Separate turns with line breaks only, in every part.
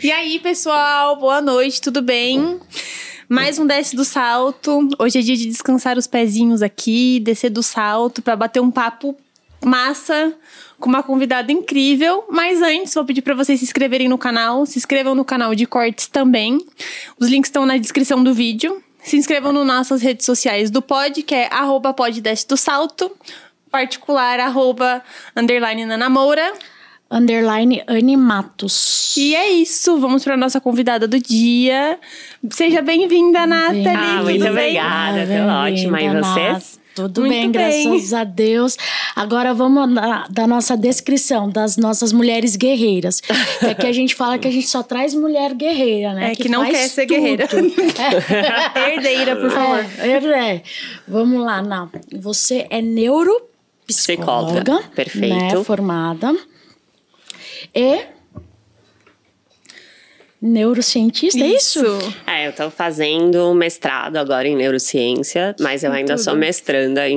E aí, pessoal, boa noite, tudo bem? Mais um Desce do Salto. Hoje é dia de descansar os pezinhos aqui, descer do salto pra bater um papo massa com uma convidada incrível. Mas antes, vou pedir pra vocês se inscreverem no canal. Se inscrevam no canal de cortes também. Os links estão na descrição do vídeo. Se inscrevam nas nossas redes sociais do pod, que é @poddescedosalto, particular @_Nanamoura.
_Animatos.
E é isso, vamos para nossa convidada do dia. Seja bem-vinda, Nathalie.
Muito obrigada, tô ótima. E vocês?
Tudo
Muito
bem,
bem,
graças a Deus. Agora vamos da nossa descrição das nossas mulheres guerreiras. Que aqui a gente fala que a gente só traz mulher guerreira, né?
Que não quer ser guerreira. Herdeira, por favor.
Vamos lá, Ná. Você é neuropsicóloga.
Perfeito.
Né? Formada. E neurocientista, é isso?
Eu tô fazendo mestrado agora em neurociência, mas eu ainda sou mestranda em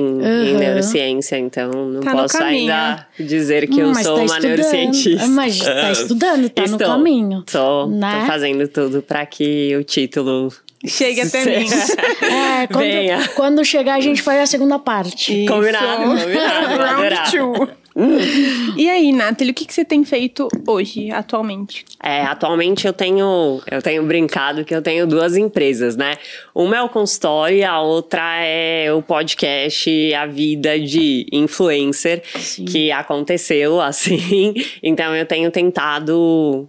neurociência, então não posso ainda dizer que eu sou uma neurocientista.
Mas tá estudando, tá no caminho.
Tô fazendo tudo para que o título
chegue até mim.
Quando chegar, a gente faz a segunda parte.
Isso.
Combinado.
Round 2. E aí, Nathalie, o que você tem feito hoje, atualmente?
Atualmente eu tenho brincado que eu tenho 2 empresas, né? Uma é o consultório e a outra é o podcast A Vida de Influencer, que aconteceu assim. Então eu tenho tentado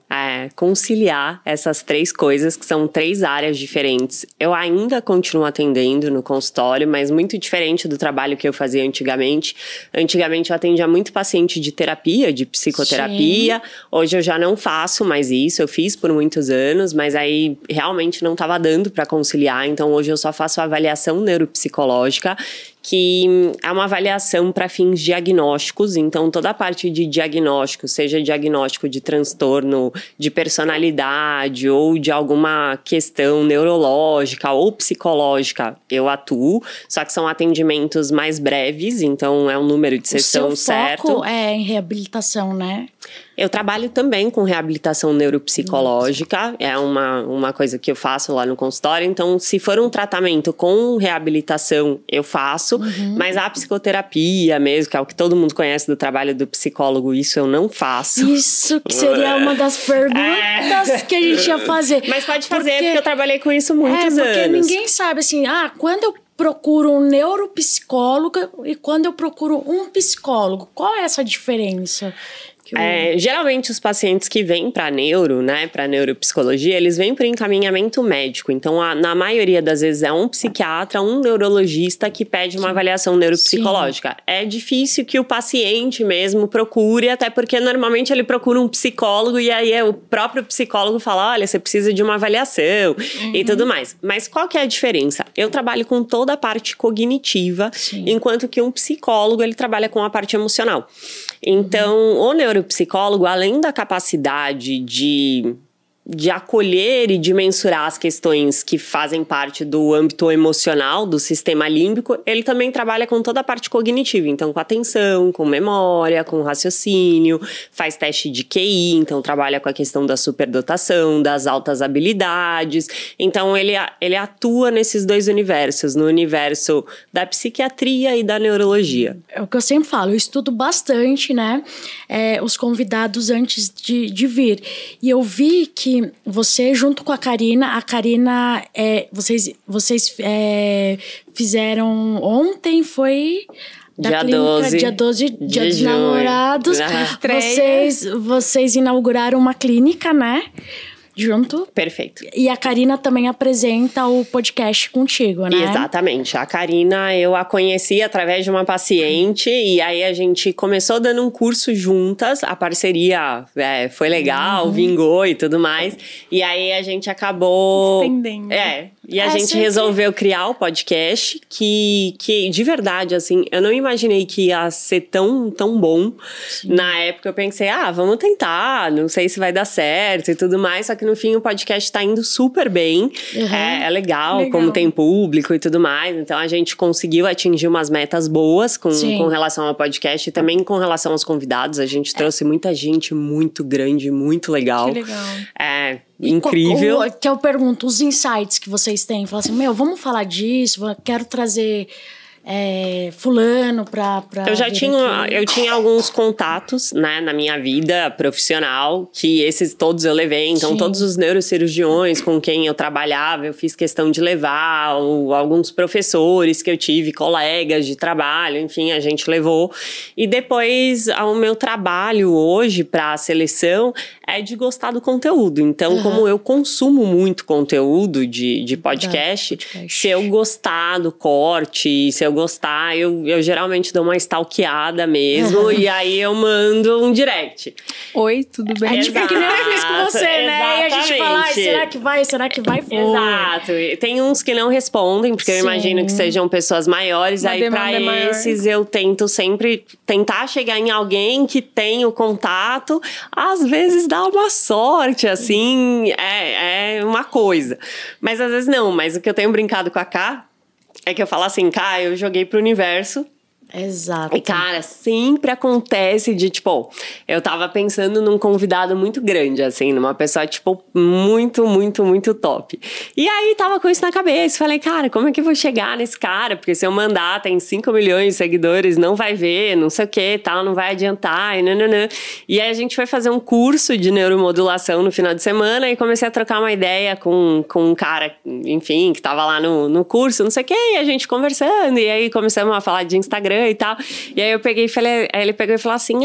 conciliar essas 3 coisas, que são 3 áreas diferentes. Eu ainda continuo atendendo no consultório, mas muito diferente do trabalho que eu fazia antigamente. Antigamente eu atendia muito paciente de terapia, de psicoterapia. Sim. Hoje eu já não faço mais isso, eu fiz por muitos anos, mas aí realmente não estava dando para conciliar, então hoje eu só faço avaliação neuropsicológica, que é uma avaliação para fins diagnósticos, então toda a parte de diagnóstico, seja diagnóstico de transtorno de personalidade ou de alguma questão neurológica ou psicológica, eu atuo, só que são atendimentos mais breves, então é um número de sessão certo.
O seu foco é em reabilitação, né?
Eu trabalho também com reabilitação neuropsicológica, é uma coisa que eu faço lá no consultório, então se for um tratamento com reabilitação, eu faço, mas a psicoterapia mesmo, que é o que todo mundo conhece do trabalho do psicólogo, isso eu não faço.
Isso que seria uma das perguntas que a gente ia fazer.
Mas pode fazer, porque eu trabalhei com isso muitos anos.
Porque ninguém sabe assim, quando eu procuro um neuropsicólogo e quando eu procuro um psicólogo, qual é essa diferença?
Geralmente os pacientes que vêm para neuro, né, para neuropsicologia, eles vêm para encaminhamento médico. Então, na maioria das vezes é um psiquiatra, um neurologista que pede uma avaliação neuropsicológica. Sim. É difícil que o paciente mesmo procure, até porque normalmente ele procura um psicólogo e aí o próprio psicólogo fala, olha, você precisa de uma avaliação e tudo mais. Mas qual que é a diferença? Eu trabalho com toda a parte cognitiva, enquanto que um psicólogo, ele trabalha com a parte emocional. Então, o neuropsicólogo, além da capacidade de acolher e de mensurar as questões que fazem parte do âmbito emocional, do sistema límbico, ele também trabalha com toda a parte cognitiva, então com atenção, com memória, com raciocínio, faz teste de QI, então trabalha com a questão da superdotação, das altas habilidades, então ele atua nesses 2 universos, no universo da psiquiatria e da neurologia.
É o que eu sempre falo, eu estudo bastante, né, os convidados antes de vir, e eu vi que você, junto com a Karina, vocês fizeram ontem, foi...
Dia 12.
Dia 12, Dia dos Namorados. Vocês inauguraram uma clínica, né? Junto.
Perfeito.
E a Karina também apresenta o podcast contigo, né?
Exatamente. A Karina, eu a conheci através de uma paciente e aí a gente começou dando um curso juntas. A parceria foi legal, vingou e tudo mais. E aí a gente acabou...
Estendendo.
E a gente resolveu criar o podcast que de verdade, assim, eu não imaginei que ia ser tão bom. Sim. Na época eu pensei, vamos tentar, não sei se vai dar certo e tudo mais, só que no fim o podcast tá indo super bem. É legal, como tem público e tudo mais. Então a gente conseguiu atingir umas metas boas com relação ao podcast e também com relação aos convidados. A gente trouxe muita gente muito grande, muito legal.
Que legal.
incrível.
Que eu pergunto, os insights que vocês têm, falam assim, vamos falar disso, quero trazer fulano pra
eu tinha alguns contatos, né, na minha vida profissional, que esses todos eu levei, então
Sim.
todos os neurocirurgiões com quem eu trabalhava, eu fiz questão de levar, alguns professores que eu tive, colegas de trabalho, enfim, a gente levou. E depois, o meu trabalho hoje para a seleção é de gostar do conteúdo. Então, como eu consumo muito conteúdo de podcast, se eu gostar do corte, se eu gostar, eu geralmente dou uma stalkeada mesmo, e aí eu mando um direct.
Oi, tudo bem?
A gente fica que nem eu fiz com você, né? E a gente fala, será que vai? Foi.
Exato. Tem uns que não respondem, porque eu imagino que sejam pessoas maiores, aí pra esses eu tento sempre tentar chegar em alguém que tem o contato, às vezes dá uma sorte, assim, é uma coisa. Mas às vezes não, mas o que eu tenho brincado com a Ká é que eu falo assim, Ká, eu joguei pro universo.
Exato.
E, cara, sempre acontece de, tipo, eu tava pensando num convidado muito grande, assim, numa pessoa, tipo, muito, muito, muito top. E aí, tava com isso na cabeça. Falei, cara, como é que eu vou chegar nesse cara? Porque se eu mandar, tem 5 milhões de seguidores, não vai ver, não sei o que, tal, não vai adiantar, e nananã. E aí, a gente foi fazer um curso de neuromodulação no final de semana e comecei a trocar uma ideia com um cara, enfim, que tava lá no curso, não sei o que, e a gente conversando, e aí começamos a falar de Instagram e tal. E aí eu peguei e falei, aí ele pegou e falou assim,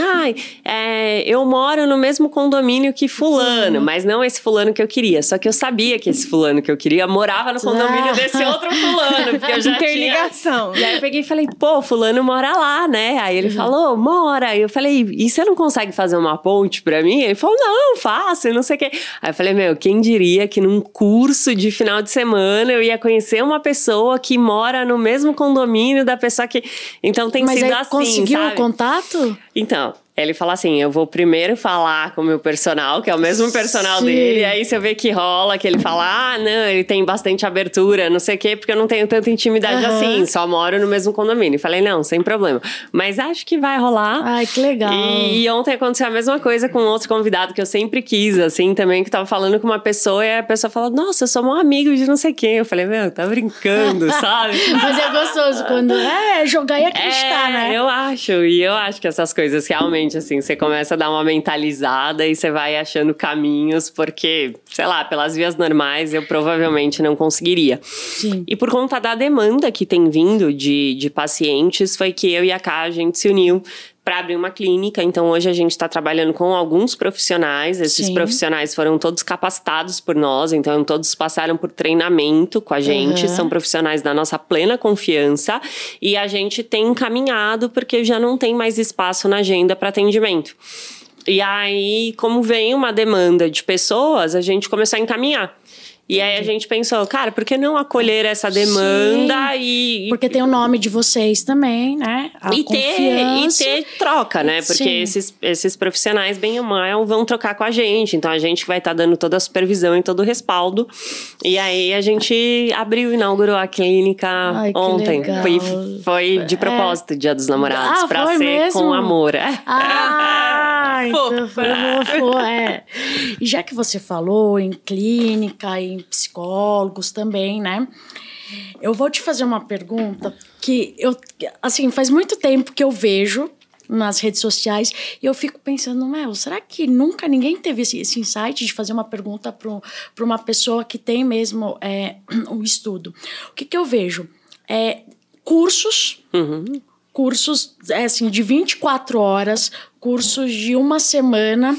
eu moro no mesmo condomínio que fulano, mas não esse fulano que eu queria. Só que eu sabia que esse fulano que eu queria morava no condomínio desse outro fulano, porque eu já
interligação.
E aí eu peguei e falei, pô, fulano mora lá, né? Aí ele falou, mora. E eu falei, e você não consegue fazer uma ponte pra mim? Ele falou, não, faço, não sei o quê. Aí eu falei, quem diria que num curso de final de semana eu ia conhecer uma pessoa que mora no mesmo condomínio da pessoa que... Então tem sido assim,
conseguiu
sabe?
O contato?
Então, ele fala assim, eu vou primeiro falar com o meu personal, que é o mesmo personal dele, aí se eu ver que rola, que ele fala, não, ele tem bastante abertura, não sei o quê, porque eu não tenho tanta intimidade assim, só moro no mesmo condomínio. Falei, não, sem problema. Mas acho que vai rolar.
Ai, que legal.
E ontem aconteceu a mesma coisa com outro convidado que eu sempre quis, assim, também, que tava falando com uma pessoa, e a pessoa falou, nossa, eu sou um amigo de não sei quem. Eu falei, tá brincando, sabe?
Mas é gostoso quando jogar e acreditar, né?
Eu acho que essas coisas realmente, assim, você começa a dar uma mentalizada e você vai achando caminhos, porque, sei lá, pelas vias normais eu provavelmente não conseguiria.
Sim.
E por conta da demanda que tem vindo de pacientes, foi que eu e a Ká, a gente se uniu para abrir uma clínica. Então, hoje a gente está trabalhando com alguns profissionais. Esses profissionais foram todos capacitados por nós. Então, todos passaram por treinamento com a gente. São profissionais da nossa plena confiança. E a gente tem encaminhado porque já não tem mais espaço na agenda para atendimento. E aí, como vem uma demanda de pessoas, a gente começou a encaminhar. E aí a gente pensou, cara, por que não acolher essa demanda e...
Porque tem o nome de vocês também, né?
E ter troca, né? Porque esses profissionais, bem ou mal, vão trocar com a gente. Então, a gente vai estar dando toda a supervisão e todo o respaldo. E aí, a gente inaugurou a clínica ontem. Foi de propósito, Dia dos Namorados. Pra ser mesmo? Com amor.
Então E já que você falou em clínica, em psicólogos também, né? Eu vou te fazer uma pergunta que faz muito tempo que eu vejo nas redes sociais e eu fico pensando, será que nunca ninguém teve esse insight de fazer uma pergunta para uma pessoa que tem mesmo um estudo? O que eu vejo? Cursos... Cursos, de 24 horas, cursos de uma semana,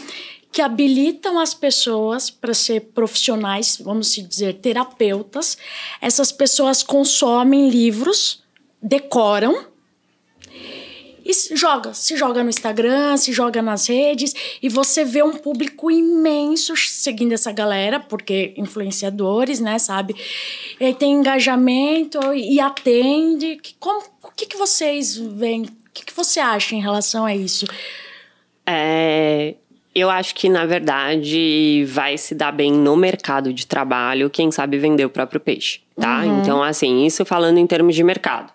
que habilitam as pessoas para ser profissionais, vamos dizer, terapeutas. Essas pessoas consomem livros, decoram e se joga no Instagram, se joga nas redes, e você vê um público imenso seguindo essa galera, porque influenciadores, né, sabe? E aí tem engajamento e atende. O que vocês veem? O que você acha em relação a isso?
Eu acho que, na verdade, vai se dar bem no mercado de trabalho quem sabe vender o próprio peixe, tá? Então, assim, isso falando em termos de mercado.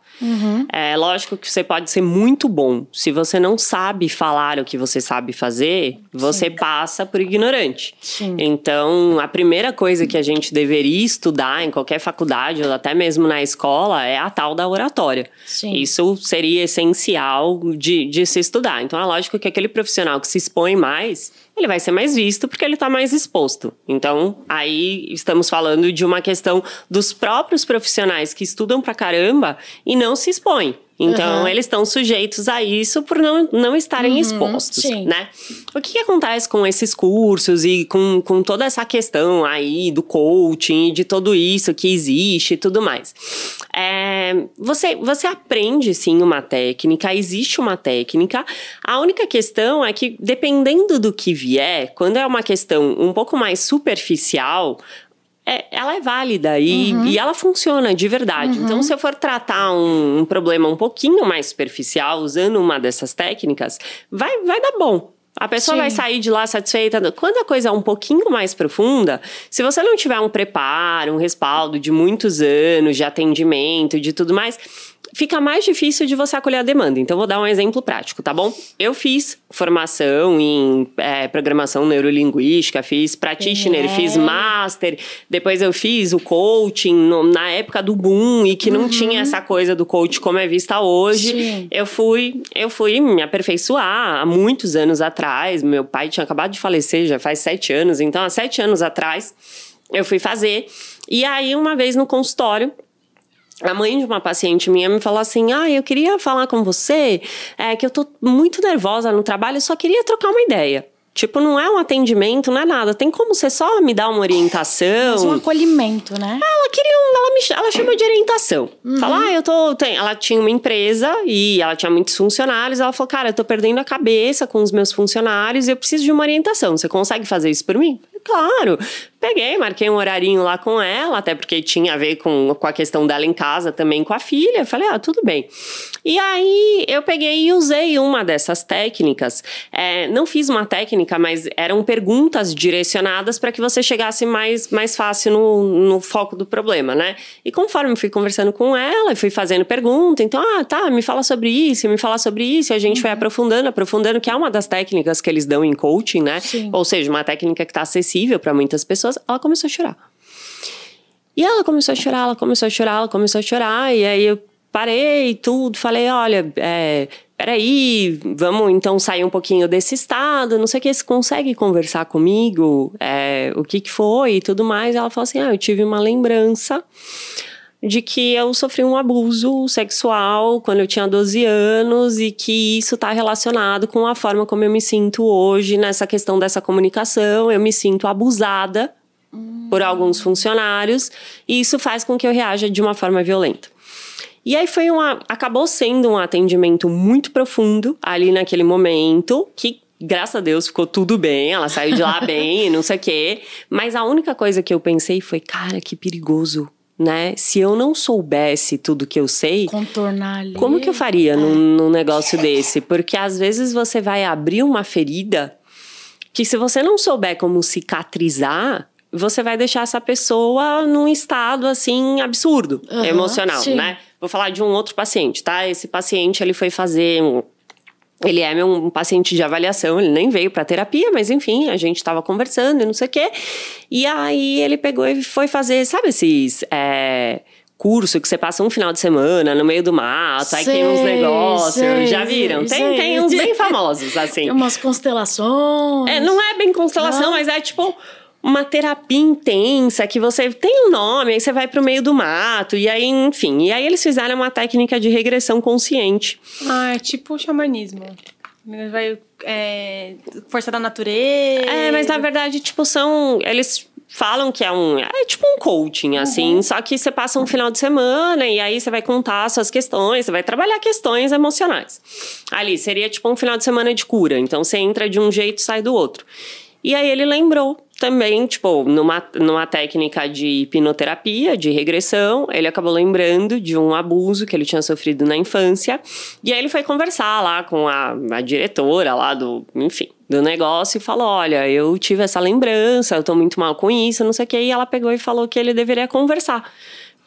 É lógico que você pode ser muito bom. Se você não sabe falar o que você sabe fazer, você passa por ignorante.
Sim.
Então, a primeira coisa que a gente deveria estudar em qualquer faculdade, ou até mesmo na escola, é a tal da oratória.
Sim.
Isso seria essencial de se estudar. Então, é lógico que aquele profissional que se expõe mais, ele vai ser mais visto porque ele está mais exposto. Então, aí estamos falando de uma questão dos próprios profissionais que estudam pra caramba e não se expõem. Então, eles estão sujeitos a isso por não estarem expostos, né? O que acontece com esses cursos e com toda essa questão aí do coaching, de tudo isso que existe e tudo mais? Você aprende, sim, uma técnica, existe uma técnica. A única questão é que, dependendo do que vier, quando é uma questão um pouco mais superficial, ela é válida e ela funciona de verdade. Então, se eu for tratar um problema um pouquinho mais superficial, usando uma dessas técnicas, vai dar bom. A pessoa vai sair de lá satisfeita. Quando a coisa é um pouquinho mais profunda, se você não tiver um preparo, um respaldo de muitos anos de atendimento, de tudo mais, fica mais difícil de você acolher a demanda. Então, vou dar um exemplo prático, tá bom? Eu fiz formação em programação neurolinguística, fiz practitioner, fiz master, depois eu fiz o coaching na época do boom e que não tinha essa coisa do coach como é vista hoje.
Sim.
Eu fui me aperfeiçoar há muitos anos atrás. Meu pai tinha acabado de falecer, já faz 7 anos. Então, há 7 anos atrás, eu fui fazer. E aí, uma vez no consultório, a mãe de uma paciente minha me falou assim: eu queria falar com você, que eu tô muito nervosa no trabalho, eu só queria trocar uma ideia. Tipo, não é um atendimento, não é nada. Tem como você só me dar uma orientação?
Mas um acolhimento, né?
Ela chama de orientação. Fala, ela tinha uma empresa e ela tinha muitos funcionários. Ela falou, cara, eu tô perdendo a cabeça com os meus funcionários e eu preciso de uma orientação. Você consegue fazer isso por mim? Claro. Peguei, marquei um horarinho lá com ela, até porque tinha a ver com a questão dela em casa também com a filha. Falei, tudo bem. E aí, eu peguei e usei uma dessas técnicas. Não fiz uma técnica, mas eram perguntas direcionadas para que você chegasse mais fácil no foco do problema, né? E conforme eu fui conversando com ela, eu fui fazendo pergunta. Então, me fala sobre isso, e a gente foi aprofundando, que é uma das técnicas que eles dão em coaching, né?
Sim.
Ou seja, uma técnica que está acessível para muitas pessoas. Ela começou a chorar. E ela começou a chorar, e aí eu parei tudo, falei, olha, peraí, vamos então sair um pouquinho desse estado, não sei o que, você consegue conversar comigo, o que foi e tudo mais. Ela falou assim, eu tive uma lembrança de que eu sofri um abuso sexual quando eu tinha 12 anos e que isso está relacionado com a forma como eu me sinto hoje nessa questão dessa comunicação. Eu me sinto abusada por alguns funcionários e isso faz com que eu reaja de uma forma violenta. E aí acabou sendo um atendimento muito profundo ali naquele momento, que graças a Deus ficou tudo bem, ela saiu de lá bem, não sei o quê. Mas a única coisa que eu pensei foi, cara, que perigoso, né? Se eu não soubesse tudo que eu sei,
contornar ali,
como que eu faria num negócio desse? Porque às vezes você vai abrir uma ferida que, se você não souber como cicatrizar, você vai deixar essa pessoa num estado, assim, absurdo, emocional, né? Vou falar de um outro paciente, tá? Esse paciente, ele foi fazer... Ele é um paciente de avaliação, ele nem veio pra terapia, mas enfim, a gente tava conversando e não sei o quê. E aí, ele pegou e foi fazer, sabe esses... curso que você passa um final de semana no meio do mato, aí tem uns negócios, já viram? Tem uns bem famosos, assim.
Tem umas constelações.
Não é bem constelação, mas é tipo... uma terapia intensa, que você tem um nome, aí você vai pro meio do mato, e aí, enfim. E aí eles fizeram uma técnica de regressão consciente.
É tipo xamanismo. Vai, força da natureza.
Mas na verdade, tipo, eles falam que é tipo um coaching, assim, só que você passa um final de semana e aí você vai contar suas questões, você vai trabalhar questões emocionais. Ali, seria tipo um final de semana de cura, então você entra de um jeito e sai do outro. E aí ele lembrou também, tipo, numa técnica de hipnoterapia, de regressão, ele acabou lembrando de um abuso que ele tinha sofrido na infância. E aí ele foi conversar lá com a diretora lá do negócio e falou, olha, eu tive essa lembrança, eu tô muito mal com isso, não sei o quê. E ela pegou e falou que ele deveria conversar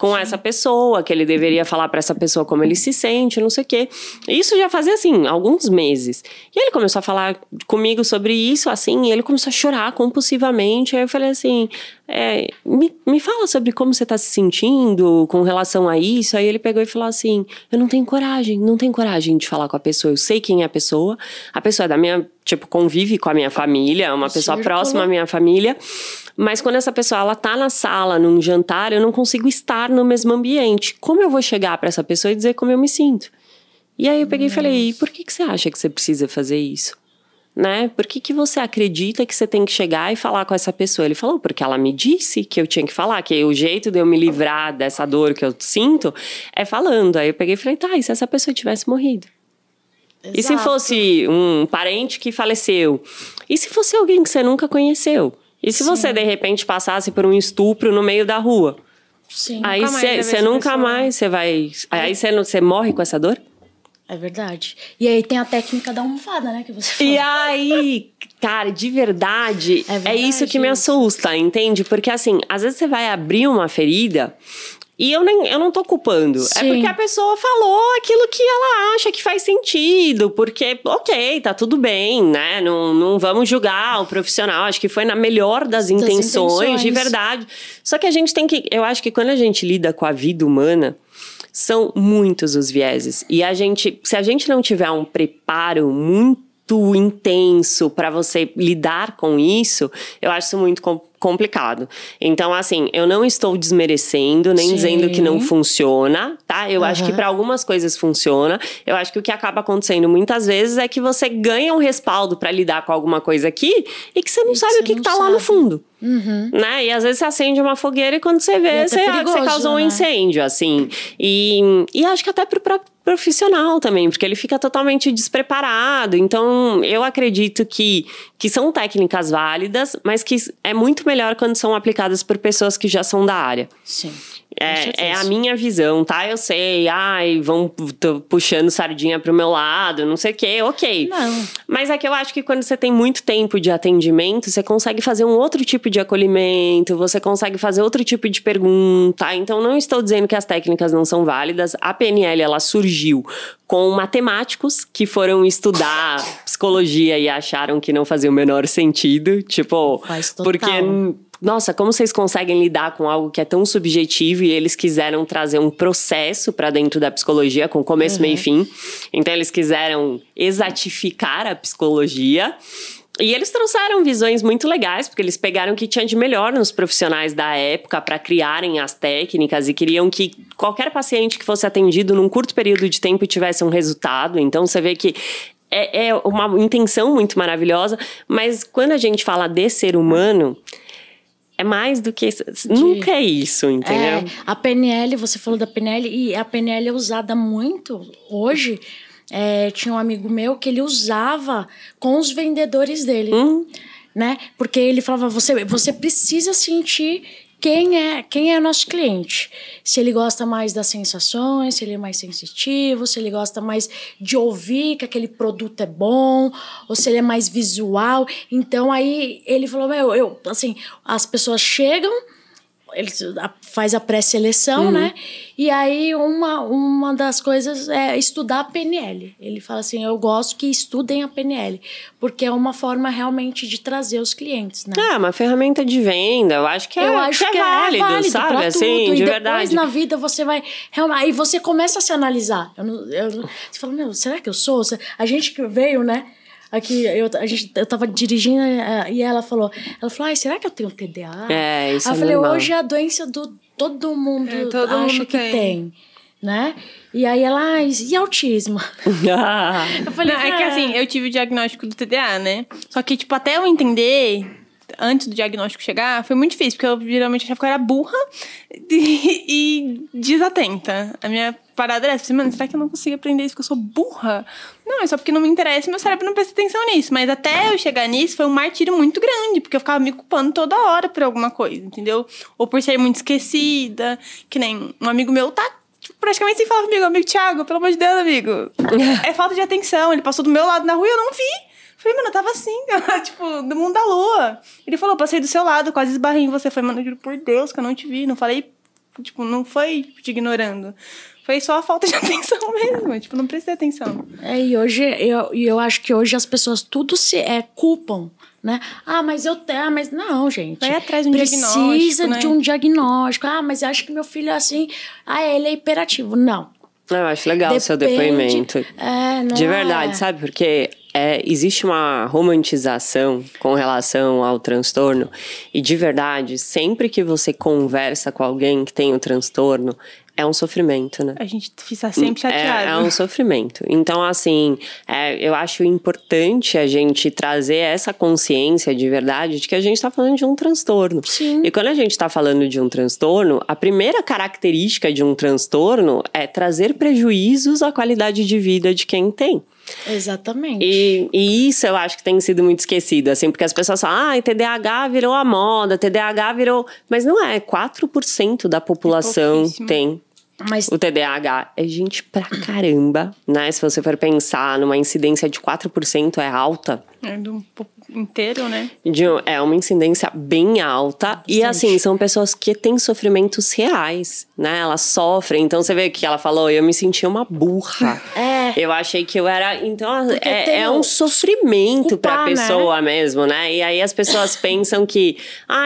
com essa pessoa, que ele deveria falar pra essa pessoa como ele se sente, não sei o quê. Isso já fazia, assim, alguns meses. E ele começou a falar comigo sobre isso, assim, e ele começou a chorar compulsivamente. Aí eu falei assim, me fala sobre como você tá se sentindo com relação a isso. Aí ele pegou e falou assim, eu não tenho coragem de falar com a pessoa. Eu sei quem é a pessoa é da minha, tipo, convive com a minha família, é uma pessoa próxima à minha família. Mas quando essa pessoa, ela tá na sala, num jantar, eu não consigo estar no mesmo ambiente. Como eu vou chegar pra essa pessoa e dizer como eu me sinto? E aí eu peguei e falei, e por que você acha que você precisa fazer isso? Né? Por que você acredita que você tem que chegar e falar com essa pessoa? Ele falou, porque ela me disse que eu tinha que falar, que o jeito de eu me livrar dessa dor que eu sinto é falando. Aí eu peguei e falei, tá, e se essa pessoa tivesse morrido? Exato. E se fosse um parente que faleceu? E se fosse alguém que você nunca conheceu? E se você, de repente, passasse por um estupro no meio da rua?
Sim.
Aí você nunca mais, você vai... Aí você morre com essa dor?
É verdade. E aí tem a técnica da almofada, né? Que você falou.
E aí, cara, de verdade, é isso que me assusta, entende? Porque assim, às vezes você vai abrir uma ferida... E eu não tô culpando. Sim. É porque a pessoa falou aquilo que ela acha que faz sentido. Porque, ok, tá tudo bem, né? Não vamos julgar o profissional. Acho que foi na melhor das intenções, de verdade. Só que a gente tem que... Eu acho que quando a gente lida com a vida humana, são muitos os vieses. E se a gente não tiver um preparo muito intenso para você lidar com isso, eu acho isso muito complicado. Então, assim, eu não estou desmerecendo, nem dizendo que não funciona, tá? Eu acho que para algumas coisas funciona. Eu acho que o que acaba acontecendo muitas vezes é que você ganha um respaldo para lidar com alguma coisa aqui e que você não sabe o que tá lá no fundo. Né? E às vezes você acende uma fogueira e quando você vê, você causou um incêndio, assim. E acho que até pro próprio profissional também, porque ele fica totalmente despreparado. Então, eu acredito que são técnicas válidas, mas que é muito melhor quando são aplicadas por pessoas que já são da área.
Sim.
É a minha visão, tá? Eu sei, tô puxando sardinha pro meu lado, não sei o quê, ok.
Não.
Mas é que eu acho que quando você tem muito tempo de atendimento, você consegue fazer um outro tipo de acolhimento, você consegue fazer outro tipo de pergunta. Então, não estou dizendo que as técnicas não são válidas. A PNL, ela surgiu com matemáticos que foram estudar psicologia e acharam que não fazia o menor sentido. Tipo,
faz total.
Porque... Nossa, como vocês conseguem lidar com algo que é tão subjetivo e eles quiseram trazer um processo para dentro da psicologia com começo, meio e fim. Então, eles quiseram exatificar a psicologia. E eles trouxeram visões muito legais, porque eles pegaram o que tinha de melhor nos profissionais da época para criarem as técnicas e queriam que qualquer paciente que fosse atendido num curto período de tempo tivesse um resultado. Então, você vê que é uma intenção muito maravilhosa, mas quando a gente fala de ser humano... É mais do que isso. Nunca é isso, entendeu?
A PNL, você falou da PNL, e a PNL é usada muito hoje. Tinha um amigo meu que ele usava com os vendedores dele, né? Porque ele falava, você precisa sentir quem é nosso cliente. Se ele gosta mais das sensações, se ele é mais sensitivo, se ele gosta mais de ouvir que aquele produto é bom, ou se ele é mais visual. Então, aí ele falou, assim, as pessoas chegam, ele faz a pré-seleção, né? E aí, uma das coisas é estudar a PNL. Ele fala assim, eu gosto que estudem a PNL, porque é uma forma realmente de trazer os clientes, né?
Uma ferramenta de venda, eu acho que é válido, sabe?
Pra
assim,
tudo.
de
e
verdade.
Depois, na vida, você vai... Aí você começa a se analisar. Você fala, será que eu sou? A gente que veio, né? Aqui, eu tava dirigindo e ela falou, será que eu tenho TDA?
Isso
eu
é
falei,
normal.
hoje é a doença do todo mundo acha que tem, né? E aí ela, e autismo?
Eu falei, é que assim, eu tive o diagnóstico do TDA, né? Só que, tipo, até eu entender, antes do diagnóstico chegar, foi muito difícil, porque eu geralmente achava que eu era burra e desatenta. A minha parada era assim, mano, será que eu não consigo aprender isso porque eu sou burra? Não, é só porque não me interessa e meu cérebro não presta atenção nisso. Mas até eu chegar nisso, foi um martírio muito grande, porque eu ficava me culpando toda hora por alguma coisa, entendeu? Ou por ser muito esquecida, que nem um amigo meu tá praticamente sem falar comigo, amigo Thiago, pelo amor de Deus, amigo. É falta de atenção, ele passou do meu lado na rua e eu não vi. Falei, mano, eu tava assim, tipo, do mundo da lua. Ele falou, passei do seu lado, quase esbarrei em você. Falei, mano, eu juro por Deus que eu não te vi, não falei Tipo, não foi te ignorando. Foi só a falta de atenção mesmo. Tipo, não prestei atenção.
E hoje, eu acho que hoje as pessoas tudo culpam, né? Mas eu tenho... Mas não, gente.
Vai atrás de um diagnóstico,
Precisa
né?
de um diagnóstico. Mas eu acho que meu filho é assim. Ele é hiperativo. Não.
Eu acho legal o seu depoimento.
Não
de verdade, sabe? Porque existe uma romantização com relação ao transtorno. E de verdade, sempre que você conversa com alguém que tem o transtorno, é um sofrimento, né?
A gente fica sempre chateado.
É um sofrimento. Então, assim, eu acho importante a gente trazer essa consciência de verdade de que a gente está falando de um transtorno.
Sim.
E quando a gente está falando de um transtorno, a primeira característica de um transtorno é trazer prejuízos à qualidade de vida de quem tem.
Exatamente.
E isso eu acho que tem sido muito esquecido, assim, porque as pessoas falam, TDAH virou a moda, TDAH virou... Mas não é, 4% da população tem o TDAH. É gente pra caramba, né? Se você for pensar numa incidência de 4%, é alta.
É do inteiro, né?
É uma incidência bem alta. Bastante. E assim, são pessoas que têm sofrimentos reais, né? Elas sofrem. Então você vê o que ela falou, eu me senti uma burra. Eu achei que eu era... Então é um sofrimento pra pessoa, né? Mesmo, né? E aí as pessoas pensam que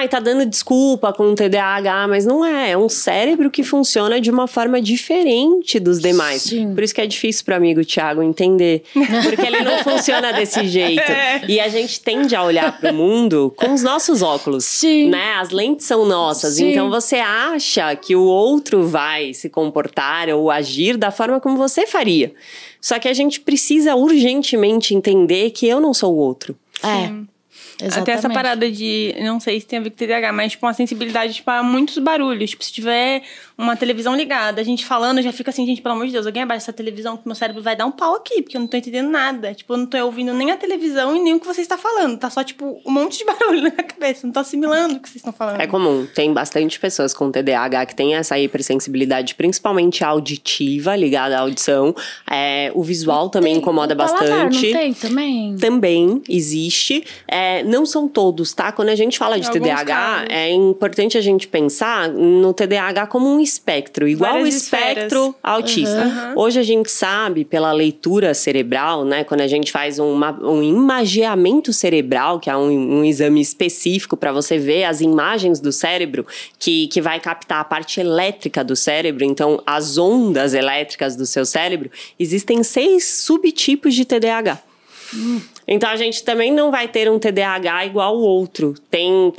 tá dando desculpa com o TDAH, mas não é. É um cérebro que funciona de uma forma diferente dos demais.
Sim.
Por isso que é difícil pro amigo Thiago entender. Porque ele não funciona desse jeito. E a gente tende a olhar pro mundo com os nossos óculos.
Sim.
Né? As lentes são nossas.
Sim.
Então você acha que o outro vai se comportar ou agir da forma como você faria. Só que a gente precisa urgentemente entender que eu não sou o outro.
Exatamente.
Até essa parada de, não sei se tem a ver com TDAH, mas tipo, uma sensibilidade tipo, a muitos barulhos. Tipo, se tiver uma televisão ligada, a gente falando, já fica assim, gente, pelo amor de Deus, alguém abaixa essa televisão que meu cérebro vai dar um pau aqui, porque eu não tô entendendo nada. Tipo, eu não tô ouvindo nem a televisão e nem o que você está falando. Tá só, tipo, um monte de barulho na minha cabeça. Não tô assimilando o que vocês estão falando.
É comum. Tem bastante pessoas com TDAH que tem essa hipersensibilidade, principalmente auditiva, ligada à audição. O visual também incomoda bastante.
Paladar, não tem também?
Também existe. Não são todos, tá? Quando a gente fala de TDAH, é importante a gente pensar no TDAH como um espectro, igual o espectro autista. Hoje a gente sabe, pela leitura cerebral, né? Quando a gente faz um imageamento cerebral, que é um exame específico para você ver as imagens do cérebro, que vai captar a parte elétrica do cérebro, então as ondas elétricas do seu cérebro, existem 6 subtipos de TDAH. Então, a gente também não vai ter um TDAH igual ao outro. Tem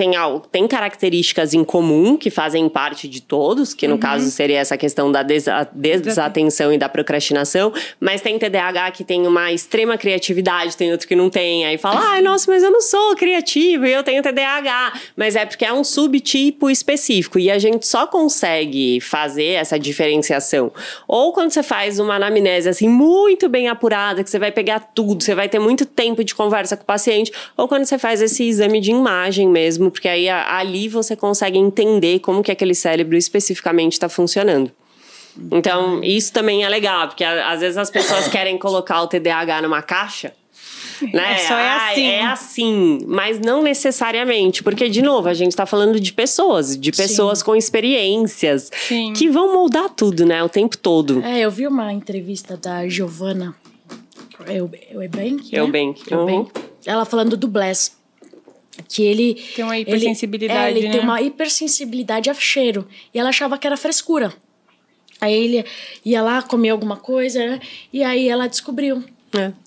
características em comum que fazem parte de todos, que no caso seria essa questão da desatenção e da procrastinação, mas tem TDAH que tem uma extrema criatividade, tem outro que não tem. Aí fala, nossa, mas eu não sou criativo e eu tenho TDAH. Mas é porque é um subtipo específico e a gente só consegue fazer essa diferenciação. Ou quando você faz uma anamnese assim, muito bem apurada, que você vai pegar tudo, você vai ter muito tempo de conversa com o paciente, ou quando você faz esse exame de imagem mesmo, porque aí ali você consegue entender como que aquele cérebro especificamente está funcionando. Então, isso também é legal, porque às vezes as pessoas querem colocar o TDAH numa caixa, né? É assim, mas não necessariamente, porque, de novo, a gente tá falando de pessoas com experiências, que vão moldar tudo, né, o tempo todo.
Eu vi uma entrevista da Giovana Eubank, ela falando do Bless, que ele
tem uma hipersensibilidade,
ele tem uma hipersensibilidade a cheiro, e ela achava que era frescura. Aí ele ia lá comer alguma coisa, né? E aí ela descobriu.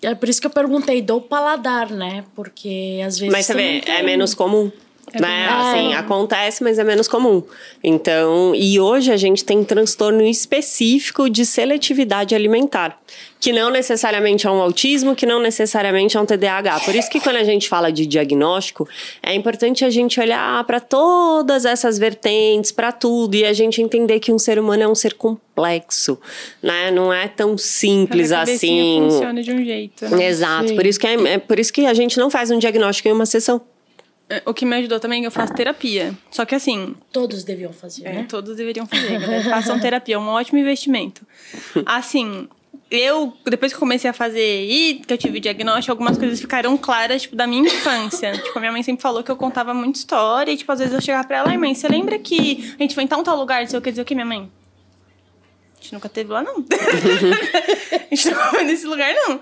É por isso que eu perguntei do paladar, né? Porque às vezes...
Mas você vê, é menos comum. Né? Assim, acontece, mas é menos comum. Então, e hoje a gente tem transtorno específico de seletividade alimentar, que não necessariamente é um autismo, que não necessariamente é um TDAH. Por isso que quando a gente fala de diagnóstico, é importante a gente olhar para todas essas vertentes, para tudo, e a gente entender que um ser humano é um ser complexo, né? Não é tão simples assim.
Funciona de um jeito. Né?
Exato. Por isso que a gente não faz um diagnóstico em uma sessão.
O que me ajudou também é que eu faço terapia. Só que assim...
Todos deviam fazer, né?
Todos deveriam fazer. Façam terapia, é um ótimo investimento. Assim, depois que eu comecei a fazer que eu tive o diagnóstico, algumas coisas ficaram claras, tipo, da minha infância. Tipo, a minha mãe sempre falou que eu contava muita história. E, tipo, às vezes eu chegava pra ela, ai, mãe, você lembra que a gente foi em tal lugar, não sei o que, dizer o que, minha mãe? A gente nunca teve lá, não. A gente nunca foi nesse lugar, não.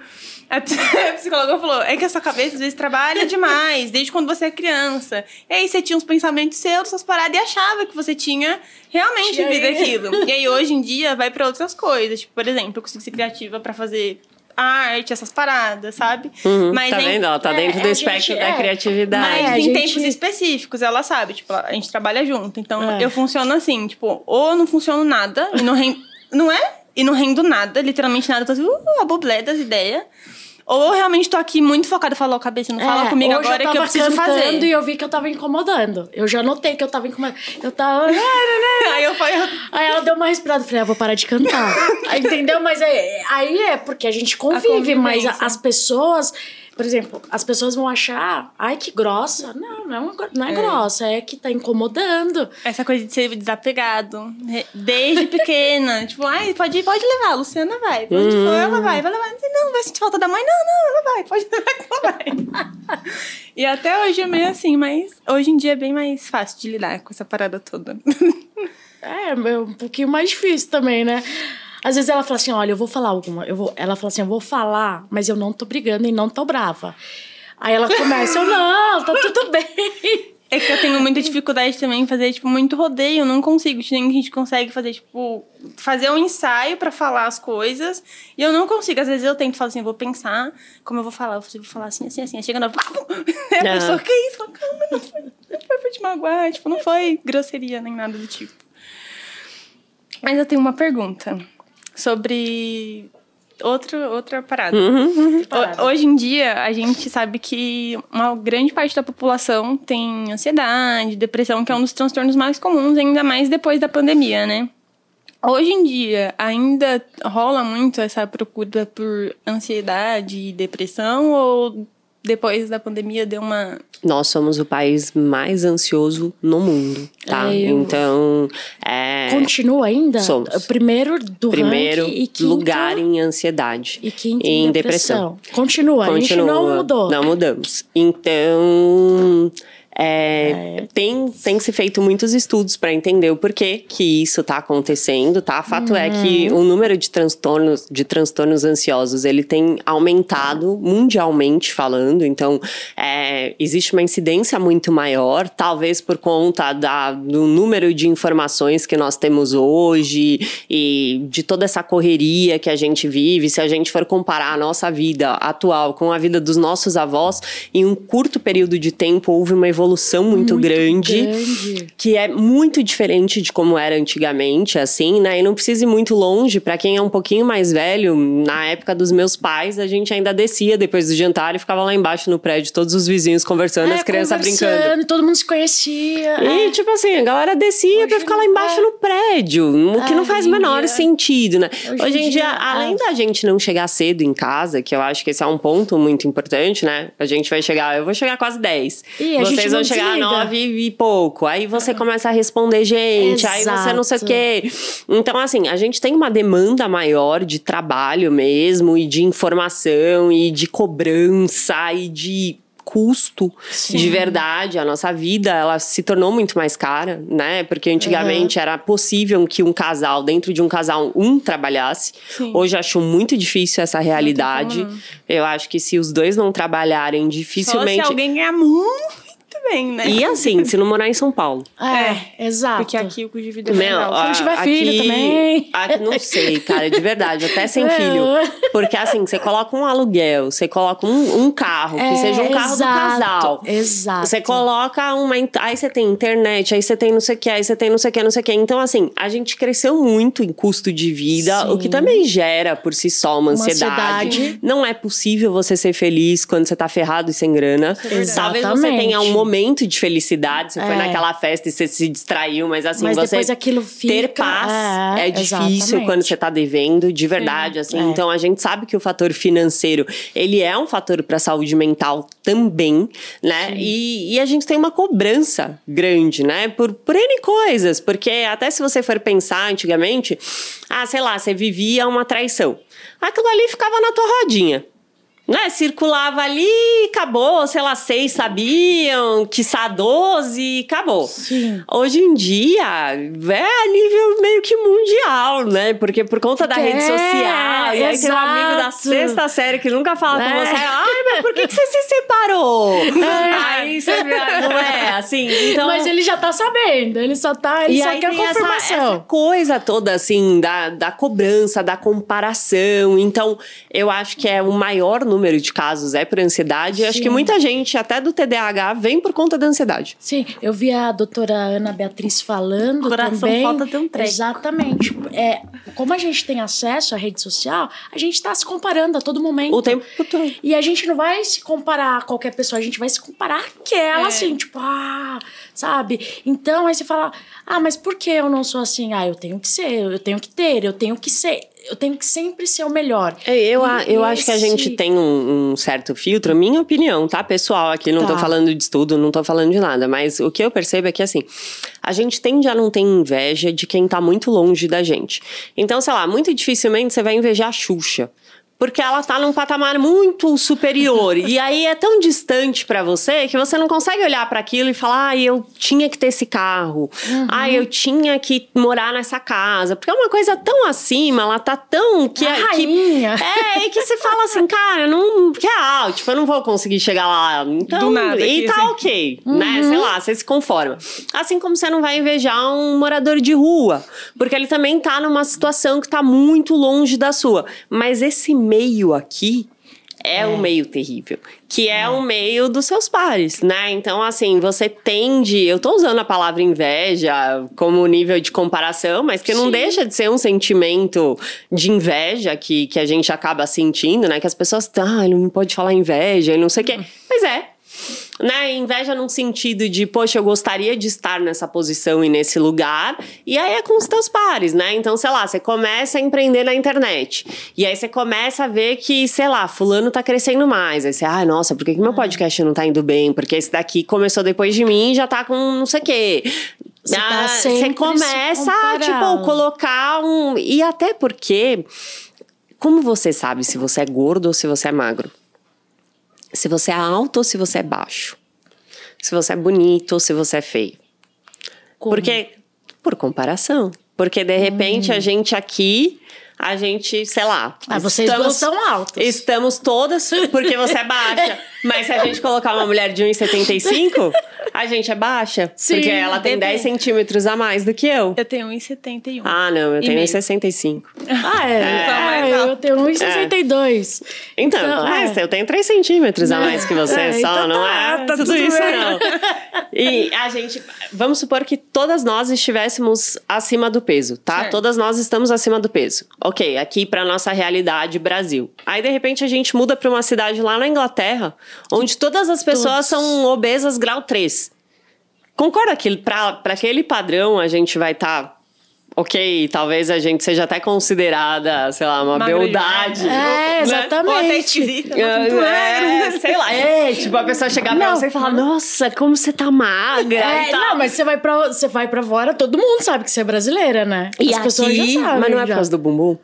Até a psicóloga falou, é que a sua cabeça às vezes trabalha demais, desde quando você é criança. E aí você tinha uns pensamentos seus, suas paradas, e achava que você tinha realmente vivido aquilo. E aí hoje em dia vai pra outras coisas. Tipo, por exemplo, eu consigo ser criativa pra fazer arte, essas paradas, sabe?
Mas tá vendo? Ela tá dentro do espectro da criatividade.
Mas em tempos específicos, ela sabe. Tipo, a gente trabalha junto. Então, eu funciono assim, tipo, ou não funciono nada, e não rendo... Não é? E não rendo nada, literalmente nada. Tô assim, a boblé das ideias. Ou eu realmente tô aqui muito focada e falo, cabeça, não fala comigo agora que eu preciso fazer.
E eu vi que eu tava incomodando. Eu já notei que eu tava incomodando. Eu tava... Aí ela deu uma respirada. Falei, vou parar de cantar. Aí, entendeu? Mas aí é porque a gente convive, mas as pessoas... Por exemplo, as pessoas vão achar... Ai, que grossa. Não é grossa. É que tá incomodando.
Essa coisa de ser desapegado. Desde pequena. Tipo, ai, pode levar. A Luciana vai. Onde for, ela vai levar. Não, vai sentir falta da mãe? Não, ela vai. Pode levar que ela vai. E até hoje é meio assim. Mas hoje em dia é bem mais fácil de lidar com essa parada toda.
É um pouquinho mais difícil também, né? Às vezes ela fala assim, olha, eu vou falar alguma... Ela fala assim, eu vou falar, mas eu não tô brigando e não tô brava. Aí ela começa, não, tá tudo bem.
É que eu tenho muita dificuldade também em fazer, tipo, muito rodeio. Eu não consigo. A gente consegue fazer, tipo... Fazer um ensaio pra falar as coisas. E eu não consigo. Às vezes eu tento falar assim, eu vou pensar como eu vou falar. Eu vou falar assim. Aí chega na... A pessoa, que isso? Calma, não foi pra te magoar. Tipo, não foi grosseria nem nada do tipo. Mas eu tenho uma pergunta. Sobre outra parada. Hoje em dia, a gente sabe que uma grande parte da população tem ansiedade, depressão, que é um dos transtornos mais comuns, ainda mais depois da pandemia, né? Hoje em dia, ainda rola muito essa procura por ansiedade e depressão, ou depois da pandemia deu uma...
Nós somos o país mais ansioso no mundo, tá? Então,
continua ainda?
Somos.
Primeiro ranking e quinto...
lugar em ansiedade.
E quinto em depressão. Continua, a gente não mudou.
Não mudamos. Então... Tem se feito muitos estudos para entender o porquê que isso tá acontecendo, tá? Fato é que o número de transtornos ansiosos, ele tem aumentado mundialmente falando, então existe uma incidência muito maior, talvez por conta do número de informações que nós temos hoje e de toda essa correria que a gente vive. Se a gente for comparar a nossa vida atual com a vida dos nossos avós, em um curto período de tempo houve uma evolução muito grande, que é muito diferente de como era antigamente, assim, né? E não precisa ir muito longe. Pra quem é um pouquinho mais velho, na época dos meus pais, a gente ainda descia depois do jantar e ficava lá embaixo no prédio, todos os vizinhos conversando, as crianças brincando.
Todo mundo se conhecia.
E, tipo assim, a galera descia hoje pra ficar lá embaixo no prédio, o que não faz o menor sentido, né? Hoje em dia, além da gente não chegar cedo em casa, que eu acho que esse é um ponto muito importante, né? A gente vai chegar, eu vou chegar quase 10. Vocês vão chegar a 9 e pouco. Aí você começa a responder gente. Exato. Aí você não sei o quê. Então, assim, a gente tem uma demanda maior de trabalho mesmo, e de informação, e de cobrança, e de custo. Sim. De verdade. A nossa vida, ela se tornou muito mais cara, né? Porque antigamente era possível que um casal, dentro de um casal, trabalhasse. Sim. Hoje eu acho muito difícil essa realidade. Eu acho que se os dois não trabalharem, dificilmente...
Só se alguém ganhar muito bem, né?
E assim, se não morar em São Paulo.
Exato.
Porque aqui o custo de vida é legal.
Se não tiver filho também.
Aqui, não sei, cara, de verdade. Até sem filho. Porque assim, você coloca um aluguel, você coloca um carro, que seja um carro do casal.
Exato.
Você coloca aí você tem internet, aí você tem não sei o que, aí você tem não sei o que, não sei o que. Então assim, a gente cresceu muito em custo de vida, o que também gera por si só uma ansiedade. Não é possível você ser feliz quando você tá ferrado e sem grana.
Exatamente.
Talvez você tenha um momento momento de felicidade, você foi naquela festa e você se distraiu, mas assim,
mas
você
depois aquilo fica,
ter paz é difícil
exatamente.
quando você tá devendo, de verdade, assim. Então, a gente sabe que o fator financeiro, ele é um fator para saúde mental também, né? E a gente tem uma cobrança grande, né? Por N coisas, porque até se você for pensar antigamente, sei lá, você vivia uma traição. Aquilo ali ficava na tua rodinha. Né? Circulava ali, acabou, sei lá, 6 sabiam, quiçá 12 e acabou.
Sim.
Hoje em dia, é a nível meio que mundial, né? Porque por conta da rede social, e aí tem um amigo da 6ª série que nunca fala com você, mas por que você se separou? Aí você não é assim, então...
Mas ele já tá sabendo, ele só quer confirmação.
Essa coisa toda, assim, da cobrança, da comparação. Então, eu acho que é o maior número de casos por ansiedade. Acho que muita gente, até do TDAH, vem por conta da ansiedade.
Sim, eu vi a doutora Ana Beatriz falando
Coração
também.
falta ter um treco.
Exatamente. Como a gente tem acesso à rede social, a gente tá se comparando a todo momento.
O tempo todo.
E a gente não vai se comparar a qualquer pessoa, a gente vai se comparar àquela, assim, tipo, sabe? Então, aí você fala, mas por que eu não sou assim? Eu tenho que ser, eu tenho que ter, eu tenho que ser... Eu tenho que sempre ser o melhor.
Eu acho que a gente tem um certo filtro, minha opinião, tá? Pessoal, aqui não tô falando de estudo, não tô falando de nada, mas o que eu percebo é que, assim, a gente tende a não ter inveja de quem tá muito longe da gente. Então, sei lá, muito dificilmente você vai invejar a Xuxa. Porque ela tá num patamar muito superior. E aí é tão distante pra você que você não consegue olhar pra aquilo e falar, eu tinha que ter esse carro. Eu tinha que morar nessa casa. Porque é uma coisa tão acima, ela tá tão...
rainha.
E que você fala assim, cara, não... Que tipo, eu não vou conseguir chegar lá. Então,
do nada.
E tá ok, né? Sei lá, você se conforma. Assim como você não vai invejar um morador de rua. Porque ele também tá numa situação que tá muito longe da sua. Mas esse meio aqui é um meio terrível, que é um meio dos seus pares, né? Então, assim, você tende... Eu tô usando a palavra inveja como nível de comparação, mas que não deixa de ser um sentimento de inveja que a gente acaba sentindo, né? Que as pessoas... não pode falar inveja e não sei o quê. Mas né? Inveja num sentido de, poxa, eu gostaria de estar nessa posição e nesse lugar, e aí é com os teus pares, né? Então, sei lá, você começa a empreender na internet, e aí você começa a ver que, sei lá, fulano tá crescendo mais, aí você, nossa, por que meu podcast não tá indo bem? Porque esse daqui começou depois de mim e já tá com não sei o quê. Você começa a, tipo, colocar E até porque, como você sabe se você é gordo ou se você é magro? Se você é alto ou se você é baixo. Se você é bonito ou se você é feio. Porque, por comparação. Porque, de repente, a gente aqui... A gente, sei lá...
vocês duas são altos.
Estamos todas, porque você é baixa. Mas se a gente colocar uma mulher de 1,75, a gente é baixa.
Sim,
porque ela tem 10 centímetros a mais do que eu.
Eu tenho 1,71.
Não, eu tenho 1,65.
Eu tenho 1,62.
Então, eu tenho 3 centímetros a mais que você, só
então
não é
tá
tudo isso, não. E a gente... Vamos supor que todas nós estivéssemos acima do peso, tá?
Certo.
Todas nós estamos acima do peso. Ok, aqui pra nossa realidade, Brasil. Aí, de repente, a gente muda pra uma cidade lá na Inglaterra, onde todas as pessoas são obesas grau 3. Concorda que pra aquele padrão a gente vai estar... Ok, talvez a gente seja até considerada, sei lá, uma beldade.
Exatamente.
Ou até esquisita.
Sei lá. Tipo, a pessoa chegar pra você e falar, nossa, como você tá magra e tal.
Não, mas você vai pra fora, todo mundo sabe que você é brasileira, né?
E
as pessoas já sabem.
Mas não é por causa do bumbum?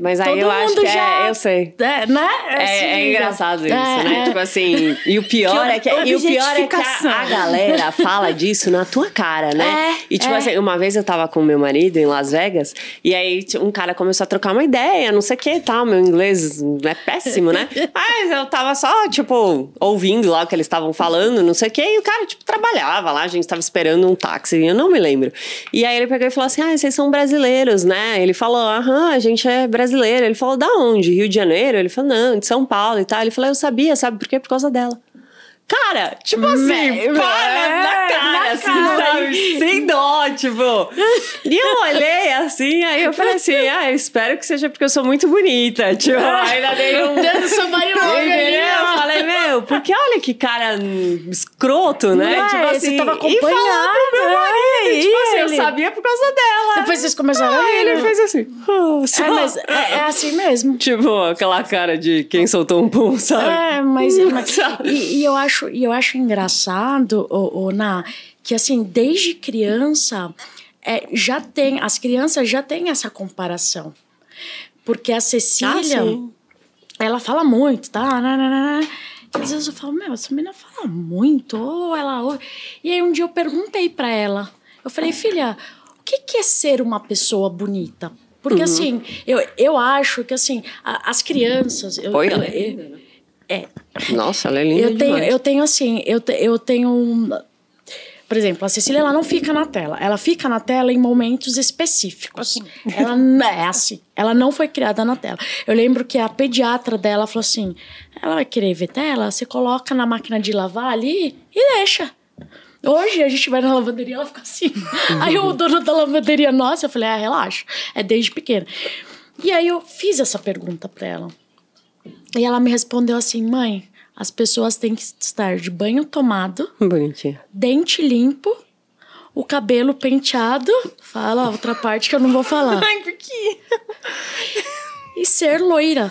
Mas
aí eu acho que eu sei.
Né?
É engraçado isso, né? Tipo assim, e o pior é que a galera fala disso na tua cara, né? E tipo assim, uma vez eu tava com meu marido em Las Vegas, e aí um cara começou a trocar uma ideia, não sei o que e tal, meu inglês é péssimo, né? Mas eu tava só, tipo, ouvindo lá o que eles estavam falando, não sei o que, e o cara, tipo, trabalhava lá, a gente tava esperando um táxi, eu não me lembro. E aí ele pegou e falou assim, vocês são brasileiros, né? Ele falou, a gente é brasileiro. Ele falou, da onde? Rio de Janeiro? Ele falou, não, de São Paulo e tal. Ele falou, eu sabia, sabe por quê? Por causa dela. Cara, tipo assim, na cara, assim, sabe? Sem dó, tipo. E eu olhei assim, aí eu falei assim, eu espero que seja porque eu sou muito bonita. Tipo, ainda dei
Deus, sou bailarina.
Eu falei, porque olha que cara escroto, né?
Não
tipo
é,
assim,
você tava
e falar pro meu marido, tipo assim, eu
ele?
sabia por causa dela.
Depois vocês começaram a
Aí
rir,
ele
né?
fez assim.
Mas é assim mesmo.
Tipo, aquela cara de quem soltou um pum, sabe?
E eu acho engraçado, Ná, que assim, desde criança, as crianças já têm essa comparação. Porque a Cecília, ela fala muito, tá? E às vezes eu falo, essa menina fala muito, E aí um dia eu perguntei pra ela, eu falei, filha, o que é ser uma pessoa bonita? Porque assim, eu acho que assim, as crianças...
Nossa, ela é linda demais.
Eu tenho por exemplo, a Cecília, ela não fica na tela. Ela fica na tela em momentos específicos. Ela é assim. Ela não foi criada na tela. Eu lembro que a pediatra dela falou assim, ela vai querer ver tela? Você coloca na máquina de lavar ali e deixa. Hoje a gente vai na lavanderia, ela fica assim. Aí o dono da lavanderia, nossa, eu falei, relaxa. É desde pequena. E aí eu fiz essa pergunta pra ela. E ela me respondeu assim, mãe... As pessoas têm que estar de banho tomado.
Bonitinha.
Dente limpo. O cabelo penteado. Fala a outra parte que eu não vou falar.
Ai, por quê?
E ser loira.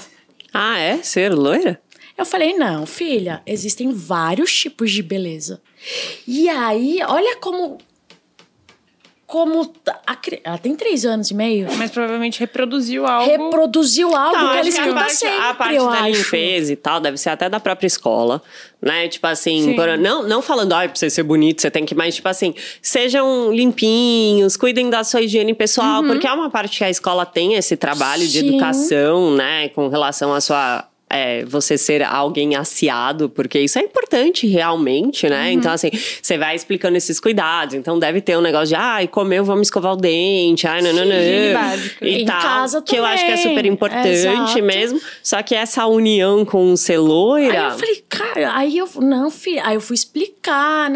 Ah, é? Ser loira?
Eu falei, não, filha. Existem vários tipos de beleza. E aí, olha como ela tem 3 anos e meio.
Mas provavelmente reproduziu algo.
Que ela escuta sempre,
a parte da limpeza e tal deve ser até da própria escola, né? Tipo assim, não falando, pra você ser bonito, você tem que... Mas, tipo assim, sejam limpinhos, cuidem da sua higiene pessoal, porque é uma parte que a escola tem esse trabalho de educação, né? Com relação à sua... você ser alguém aciado, porque isso é importante realmente, né? Então, assim, você vai explicando esses cuidados. Então, deve ter um negócio de, comeu, vamos escovar o dente, e
em
tal.
casa
que eu acho que é
também.
super importante mesmo. Só que essa união com o ser loira...
Aí eu falei, cara, não, filha. Aí eu fui explicar,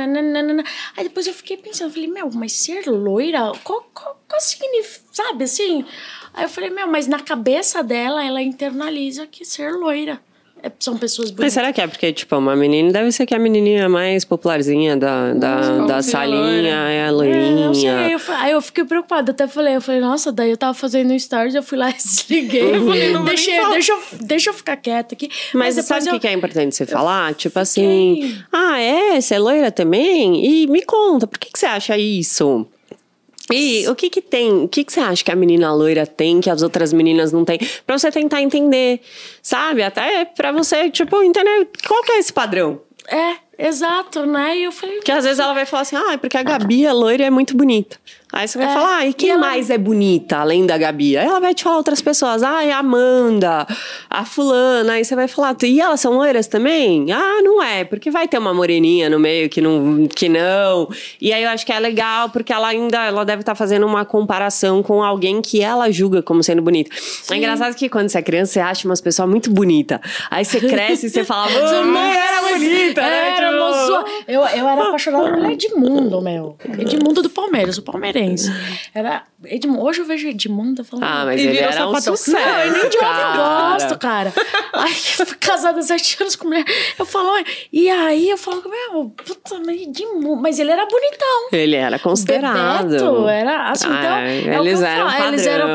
Aí depois eu fiquei pensando, falei, mas ser loira, qual significa, sabe, assim... Aí eu falei, mas na cabeça dela, ela internaliza que ser loira. São pessoas bonitas.
Mas será que é porque, tipo, uma menina... Deve ser que a menininha mais popularzinha da salinha é a loirinha.
Não sei. Aí eu fiquei preocupada. Até falei, nossa, daí eu tava fazendo um stories, eu fui lá e desliguei. Deixa eu ficar quieta aqui.
Mas sabe o que é importante você falar? Tipo assim... Você é loira também? E me conta, por que você acha isso? E o que tem? O que você acha que a menina loira tem que as outras meninas não têm? Pra você tentar entender, sabe? Até pra você, tipo, entender qual que é esse padrão.
Exato, né? E eu falei...
Porque às vezes ela vai falar assim, porque a Gabi é loira e é muito bonita. Aí você vai falar, e quem mais é bonita além da Gabi? Aí ela vai te falar outras pessoas, a Amanda, a fulana. Aí você vai falar, e elas são loiras também? Não é, porque vai ter uma moreninha no meio que não. E aí eu acho que é legal, porque ela deve estar fazendo uma comparação com alguém que ela julga como sendo bonita. Sim. É engraçado que quando você é criança, você acha umas pessoas muito bonitas. Aí você cresce e você fala, mãe era bonita, né?
Eu era apaixonada pelo Edmundo, Edmundo do Palmeiras, o palmeirense. Hoje eu vejo Edmundo falando...
mas ele era um sucesso,
nem de homem eu gosto, cara. Aí eu fui casada há 7 anos com mulher. Eu falo, e aí eu falo, puta, Edmundo. Mas ele era bonitão.
Ele era considerado.
Bebeto, era assim, então...
Eles eram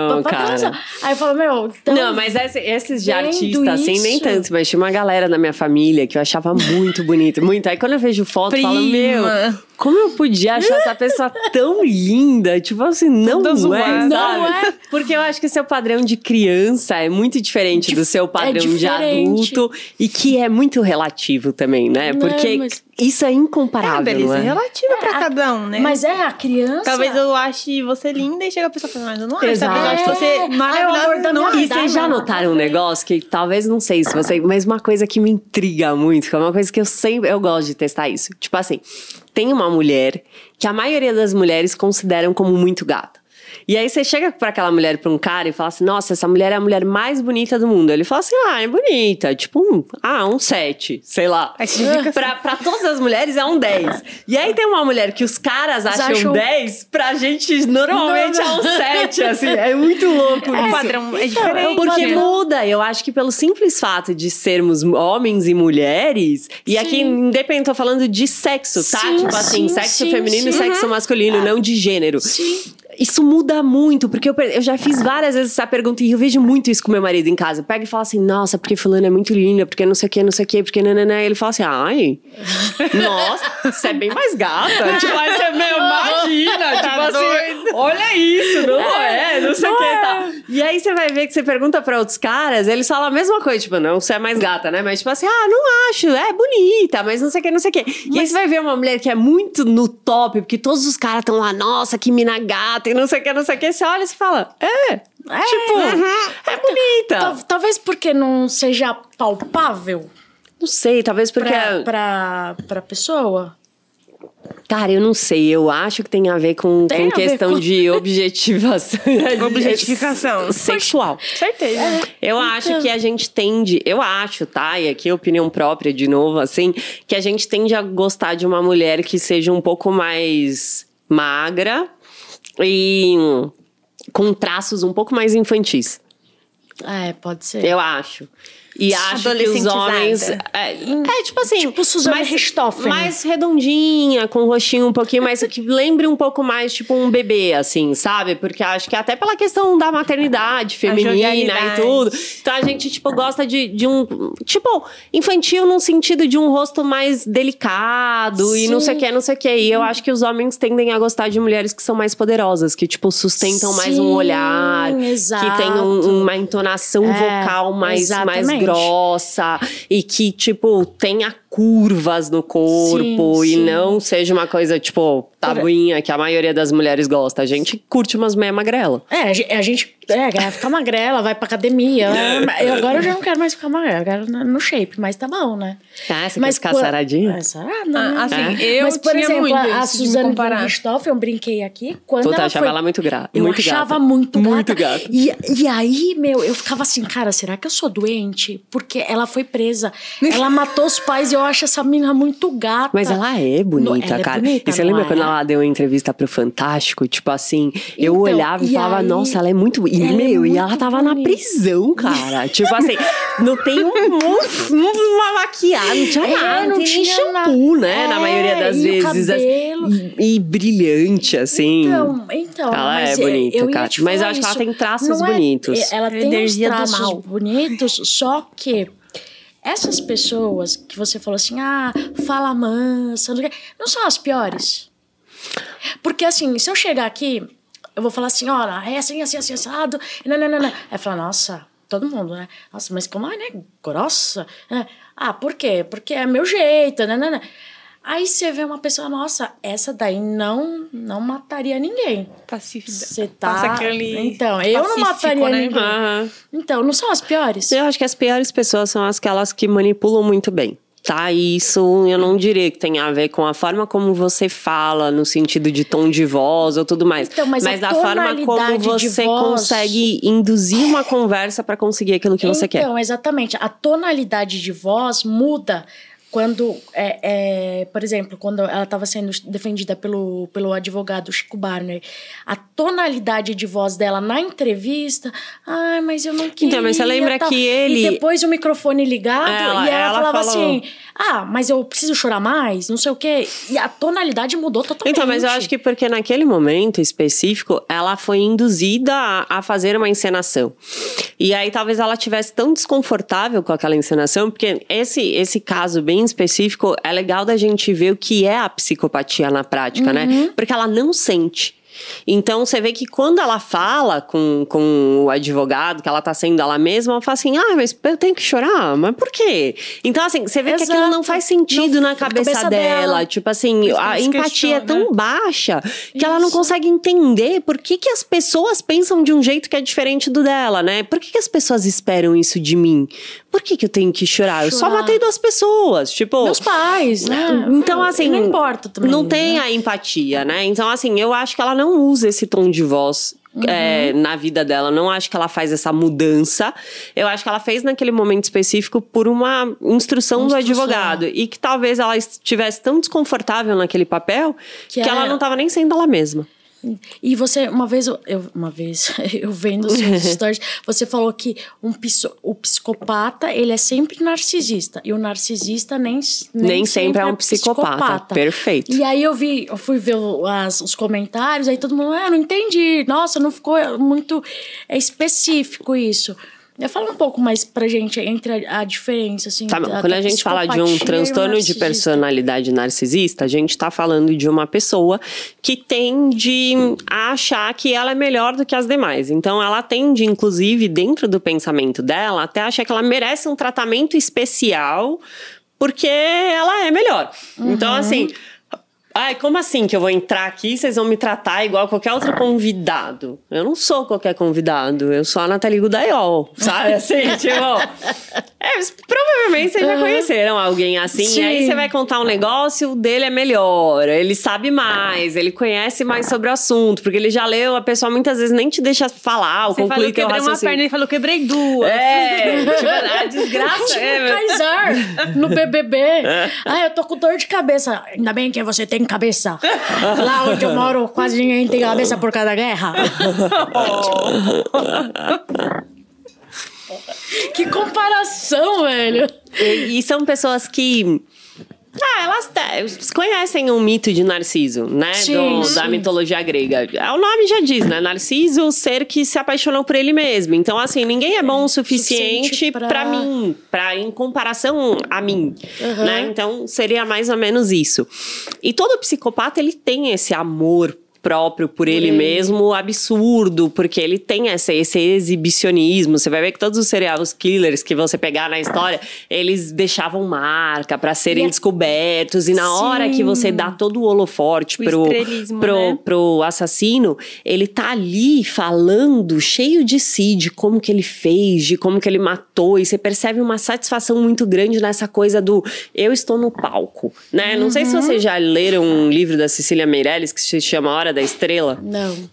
padrão, cara.
Aí eu falo, então...
Não, mas esses de artista, assim, nem tanto. Mas tinha uma galera na minha família que eu achava muito bonito, muito. Aí quando eu vejo foto, eu falo, como eu podia achar essa pessoa tão linda? Tipo assim, não é. Porque eu acho que seu padrão de criança é muito diferente do seu padrão de adulto. E que é muito relativo também, né? Porque isso é incomparável,
beleza, é relativa pra cada um, né?
Mas a criança...
Talvez eu ache você linda e chega a pessoa falando, mas eu não acho.
Exato.
Eu acho você maravilhosa.
E vocês já notaram um negócio que talvez, não sei se você... Mas uma coisa que me intriga muito, que é uma coisa que eu gosto de testar isso. Tipo assim, tem uma mulher que a maioria das mulheres consideram como muito gata. E aí você chega pra aquela mulher, pra um cara e fala assim, nossa, essa mulher é a mulher mais bonita do mundo. Ele fala assim, é bonita, tipo um 7, sei lá.
Aí você fica
Pra todas as mulheres é um 10. E aí tem uma mulher que os caras acham 10, pra gente normalmente é um 7, assim. É muito louco isso.
O padrão é diferente.
Porque muda. Eu acho que pelo simples fato de sermos homens e mulheres, e aqui, independente, tô falando de sexo, tá?
Sim,
Tipo assim,
sim,
sexo
sim,
feminino e sexo masculino, não de gênero.
Sim.
Isso muda muito, porque eu já fiz várias vezes essa pergunta e eu vejo muito isso com meu marido em casa. Pega e fala assim, nossa, porque fulano é muito linda, porque não sei o que, porque nananã. E ele fala assim, ai, nossa, você é bem mais gata. Tipo, aí você imagina, tipo assim, olha isso, não sei o que, tá. E aí você vai ver que você pergunta pra outros caras, eles falam a mesma coisa, tipo, não, você é mais gata, né? Mas tipo assim, não acho, é bonita, mas não sei o que. E aí você vai ver uma mulher que é muito no top, porque todos os caras estão lá, nossa, que mina gata, e não sei o que, você olha e você fala, é bonita.
Talvez porque não seja palpável.
Não sei, talvez porque...
Pra pessoa.
Cara, eu não sei, eu acho que tem a ver com questão de objetivação.
Objetificação.
Sexual.
Certeza.
Eu acho que a gente tende, tá? E aqui é opinião própria, de novo, assim, que a gente tende a gostar de uma mulher que seja um pouco mais magra e com traços um pouco mais infantis.
Pode ser.
Eu acho. E acho que os homens... tipo assim...
Tipo Suzane Richthofen.
Mais redondinha, com o rostinho um pouquinho mais... que lembre um pouco mais, tipo, um bebê, assim, sabe? Porque acho que até pela questão da maternidade feminina e tudo. Então, a gente, tipo, gosta de um... Tipo, infantil num sentido de um rosto mais delicado. E não sei o que. E eu acho que os homens tendem a gostar de mulheres que são mais poderosas. Que, tipo, sustentam mais um olhar.
Exato.
Que tem uma entonação vocal mais grossa e que, tipo, tenha curvas no corpo e não seja uma coisa, tipo, tabuinha que a maioria das mulheres gosta. A gente curte umas meia magrela.
A gente quer ficar magrela, vai pra academia. Agora eu já não quero mais ficar magrela, eu quero no shape, mas tá bom, né?
Você quer ficar saradinha?
Sarada, né?
Assim, eu
mas, por exemplo,
muito
a
isso de
Suzane
comparar.
Richthofen, eu brinquei aqui, quando
Puta,
ela
achava ela muito gata.
Eu achava muito
gata.
E aí, eu ficava assim, cara, será que eu sou doente? Porque ela foi presa. Ela matou os pais e eu acho essa menina muito gata.
Mas ela é bonita, cara.
Bonita,
e você lembra quando ela deu uma entrevista pro Fantástico? Tipo assim, eu olhava e falava, nossa, ela é muito... E ela tava na prisão, cara. Tipo assim, não tem uma maquiagem, não tinha nada, não tinha nem shampoo, né? Na maioria das vezes. E brilhante, assim.
Então,
ela é bonita, cara. Mas eu acho que ela tem traços bonitos.
Ela tem uns traços bonitos, só que essas pessoas que você falou assim, fala mansa, não são as piores. Porque assim, se eu chegar aqui, eu vou falar assim, olha, é assim, assado, não. Aí fala, nossa, todo mundo, né? Nossa, mas como é, né? Grossa? Por quê? Porque é meu jeito, né? Aí você vê uma pessoa, nossa, essa daí não mataria ninguém.
Pacífica.
Você tá...
Passa aquele
Então, eu não mataria ninguém. Então, não são as piores?
Eu acho que as piores pessoas são aquelas que manipulam muito bem. Tá, e isso eu não diria que tem a ver com a forma como você fala, no sentido de tom de voz ou tudo mais.
Então, mas
da forma como você consegue induzir uma conversa para conseguir aquilo que você quer.
Então, exatamente. A tonalidade de voz muda quando, por exemplo, quando ela estava sendo defendida pelo advogado Chico Barney, a tonalidade de voz dela na entrevista, mas eu não queria.
Então, mas você lembra que ele...
E depois o microfone ligado, e ela falava assim, mas eu preciso chorar mais, não sei o quê. E a tonalidade mudou totalmente.
Então, mas eu acho que porque naquele momento específico, ela foi induzida a fazer uma encenação. E aí, talvez ela tivesse tão desconfortável com aquela encenação, porque esse caso bem específico, é legal da gente ver o que é a psicopatia na prática, né? Porque ela não sente. Então, você vê que quando ela fala com o advogado, que ela tá sendo ela mesma, ela fala assim, mas eu tenho que chorar? Mas por quê? Então, assim, você vê que aquilo não faz sentido na cabeça dela. Tipo assim, a empatia é tão baixa que ela não consegue entender por que as pessoas pensam de um jeito que é diferente do dela, né? Por que as pessoas esperam isso de mim? Por que eu tenho que chorar? Eu só matei 2 pessoas, tipo...
Meus pais, né?
Então, assim...
Não importa também.
Não tem a empatia, né? Então, assim, eu acho que ela não usa esse tom de voz na vida dela. Não acho que ela faz essa mudança. Eu acho que ela fez naquele momento específico por uma instrução do advogado. E que talvez ela estivesse tão desconfortável naquele papel que ela não estava nem sendo ela mesma.
E você, uma vez eu vendo seus stories, você falou que o psicopata, ele é sempre narcisista. E o narcisista nem
sempre é um psicopata. Perfeito.
E aí eu fui ver os comentários, aí todo mundo, não entendi. Nossa, não ficou muito específico isso. Fala um pouco mais pra gente entre a diferença, assim.
Tá, quando a gente fala de um transtorno de personalidade narcisista, a gente tá falando de uma pessoa que tende a achar que ela é melhor do que as demais. Então, ela tende, inclusive, dentro do pensamento dela, até achar que ela merece um tratamento especial porque ela é melhor. Então, assim... Ai, como assim que eu vou entrar aqui e vocês vão me tratar igual qualquer outro convidado? Eu não sou qualquer convidado, eu sou a Nathalie Gudaiol, sabe? Assim, tipo... provavelmente vocês já conheceram alguém assim.
Sim.
E aí você vai contar um negócio, o dele é melhor, ele sabe mais, ele conhece mais sobre o assunto, porque ele já leu, a pessoa muitas vezes nem te deixa falar ou concluir teu raciocínio. Você falou, quebrei uma perna,
ele falou, quebrei duas.
Tipo, a desgraça.
Kaysar, no BBB. Eu tô com dor de cabeça. Ainda bem que você tem cabeça. Lá onde eu moro, quase ninguém tem cabeça por causa da guerra. Que comparação, velho.
E são pessoas que... elas conhecem o mito de Narciso, né? Da mitologia grega. O nome já diz, né? Narciso, o ser que se apaixonou por ele mesmo. Então, assim, ninguém é bom o suficiente pra mim. Em comparação a mim. Né? Então, seria mais ou menos isso. E todo psicopata, ele tem esse amor próprio por ele mesmo, absurdo, porque ele tem esse exibicionismo. Você vai ver que todos os serial killers que você pegar na história, eles deixavam marca pra serem descobertos, e na hora que você dá todo o holoforte pro assassino, ele tá ali falando, cheio de si, de como que ele fez, de como que ele matou, e você percebe uma satisfação muito grande nessa coisa do eu estou no palco, né? Não sei se vocês já leram um livro da Cecília Meirelles que se chama Hora da Estrela.
Não.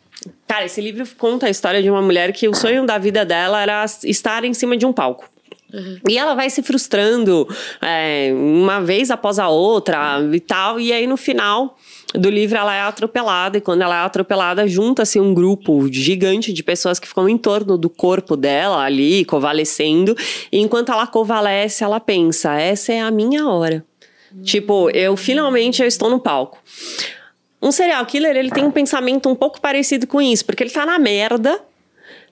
Cara, esse livro conta a história de uma mulher que o sonho da vida dela era estar em cima de um palco. E ela vai se frustrando uma vez após a outra e tal. E aí, no final do livro, ela é atropelada. E quando ela é atropelada, junta-se um grupo gigante de pessoas que ficam em torno do corpo dela ali, convalescendo. E enquanto ela convalesce, ela pensa, essa é a minha hora. Tipo, finalmente eu estou no palco. Um serial killer, ele tem um pensamento um pouco parecido com isso, porque ele tá na merda,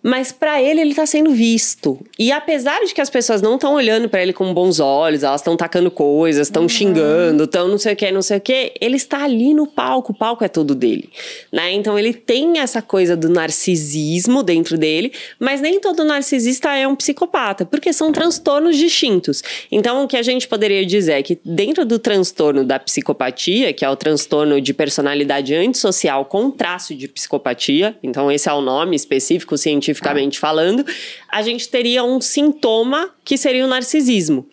mas pra ele tá sendo visto. E apesar de que as pessoas não estão olhando pra ele com bons olhos, elas estão tacando coisas, estão xingando, estão não sei o que, ele está ali no palco, o palco é todo dele, né? Então ele tem essa coisa do narcisismo dentro dele, mas nem todo narcisista é um psicopata, porque são transtornos distintos. Então o que a gente poderia dizer é que dentro do transtorno da psicopatia, que é o transtorno de personalidade antissocial com traço de psicopatia, então esse é o nome específico científicamente falando, a gente teria um sintoma que seria o narcisismo.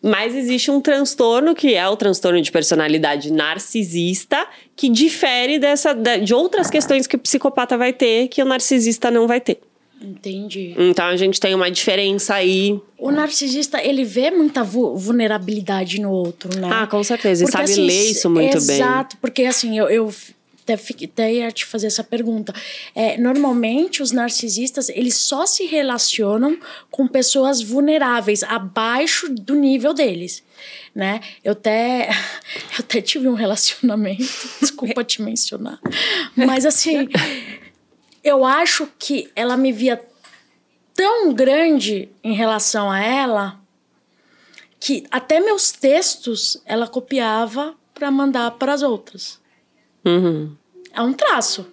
Mas existe um transtorno, que é o transtorno de personalidade narcisista, que difere de outras questões que o psicopata vai ter, que o narcisista não vai ter.
Entendi.
Então a gente tem uma diferença aí.
O narcisista, ele vê muita vulnerabilidade no outro, né?
Ah, com certeza. Ele sabe ler isso muito bem.
Exato, porque assim, eu até ia te fazer essa pergunta. Normalmente, os narcisistas, eles só se relacionam com pessoas vulneráveis, abaixo do nível deles, né? Eu até tive um relacionamento, desculpa te mencionar, mas assim, eu acho que ela me via tão grande em relação a ela, que até meus textos ela copiava para mandar para as outras. É um traço.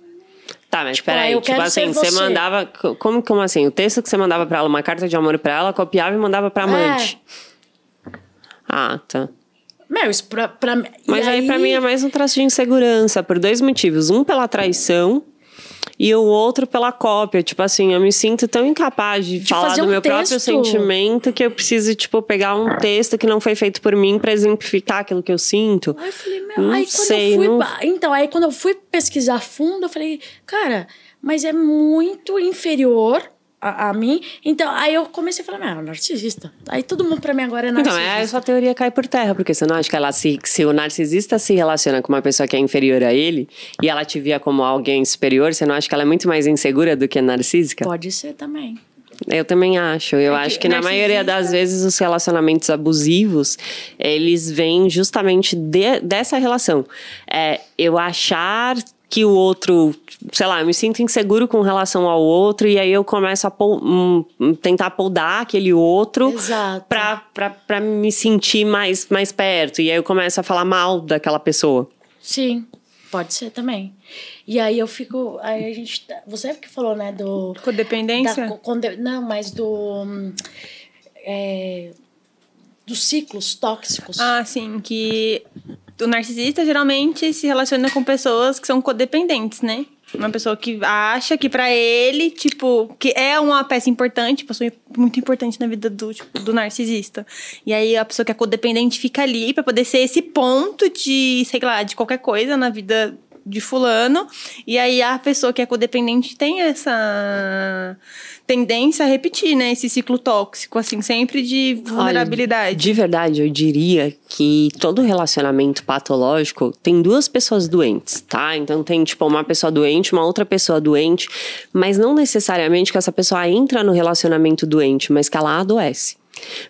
Tá, mas peraí, tipo assim, você mandava... Como assim? O texto que você mandava pra ela, uma carta de amor pra ela, copiava e mandava pra amante. Ah, tá.
Isso
mas aí pra mim é mais um traço de insegurança, por dois motivos. Um, pela traição, e o outro pela cópia. Tipo assim, eu me sinto tão incapaz de falar do meu próprio sentimento que eu preciso, tipo, pegar um texto que não foi feito por mim pra exemplificar aquilo que eu sinto.
Aí eu falei, Então, aí quando eu fui pesquisar a fundo, eu falei, cara, mas é muito inferior a mim. Então, aí eu comecei a falar, narcisista. Aí todo mundo pra mim agora é narcisista.
Então, a sua teoria cai por terra, porque você não acha que se o narcisista se relaciona com uma pessoa que é inferior a ele, e ela te via como alguém superior, você não acha que ela é muito mais insegura do que narcísica?
Pode ser também.
Eu também acho. Eu acho que na maioria das vezes os relacionamentos abusivos, eles vêm justamente dessa relação. Eu achar que o outro, sei lá, eu me sinto inseguro com relação ao outro e aí eu começo a tentar podar aquele outro pra me sentir mais perto. E aí eu começo a falar mal daquela pessoa.
Sim, pode ser também. E aí eu fico... Aí a gente... Você que falou, né, do...
Codependência?
Não, mas dos ciclos tóxicos.
Ah, sim, que o narcisista geralmente se relaciona com pessoas que são codependentes, né? Uma pessoa que acha que pra ele, tipo, que é uma peça importante, pessoa muito importante na vida do narcisista. E aí a pessoa que é codependente fica ali pra poder ser esse ponto de, sei lá, de qualquer coisa na vida de fulano. E aí a pessoa que é codependente tem essa tendência a repetir, né? Esse ciclo tóxico, assim, sempre de vulnerabilidade.
Olha, de verdade, eu diria que todo relacionamento patológico tem duas pessoas doentes, tá? Então tem, tipo, uma pessoa doente, uma outra pessoa doente, mas não necessariamente que essa pessoa entra no relacionamento doente, mas que ela adoece.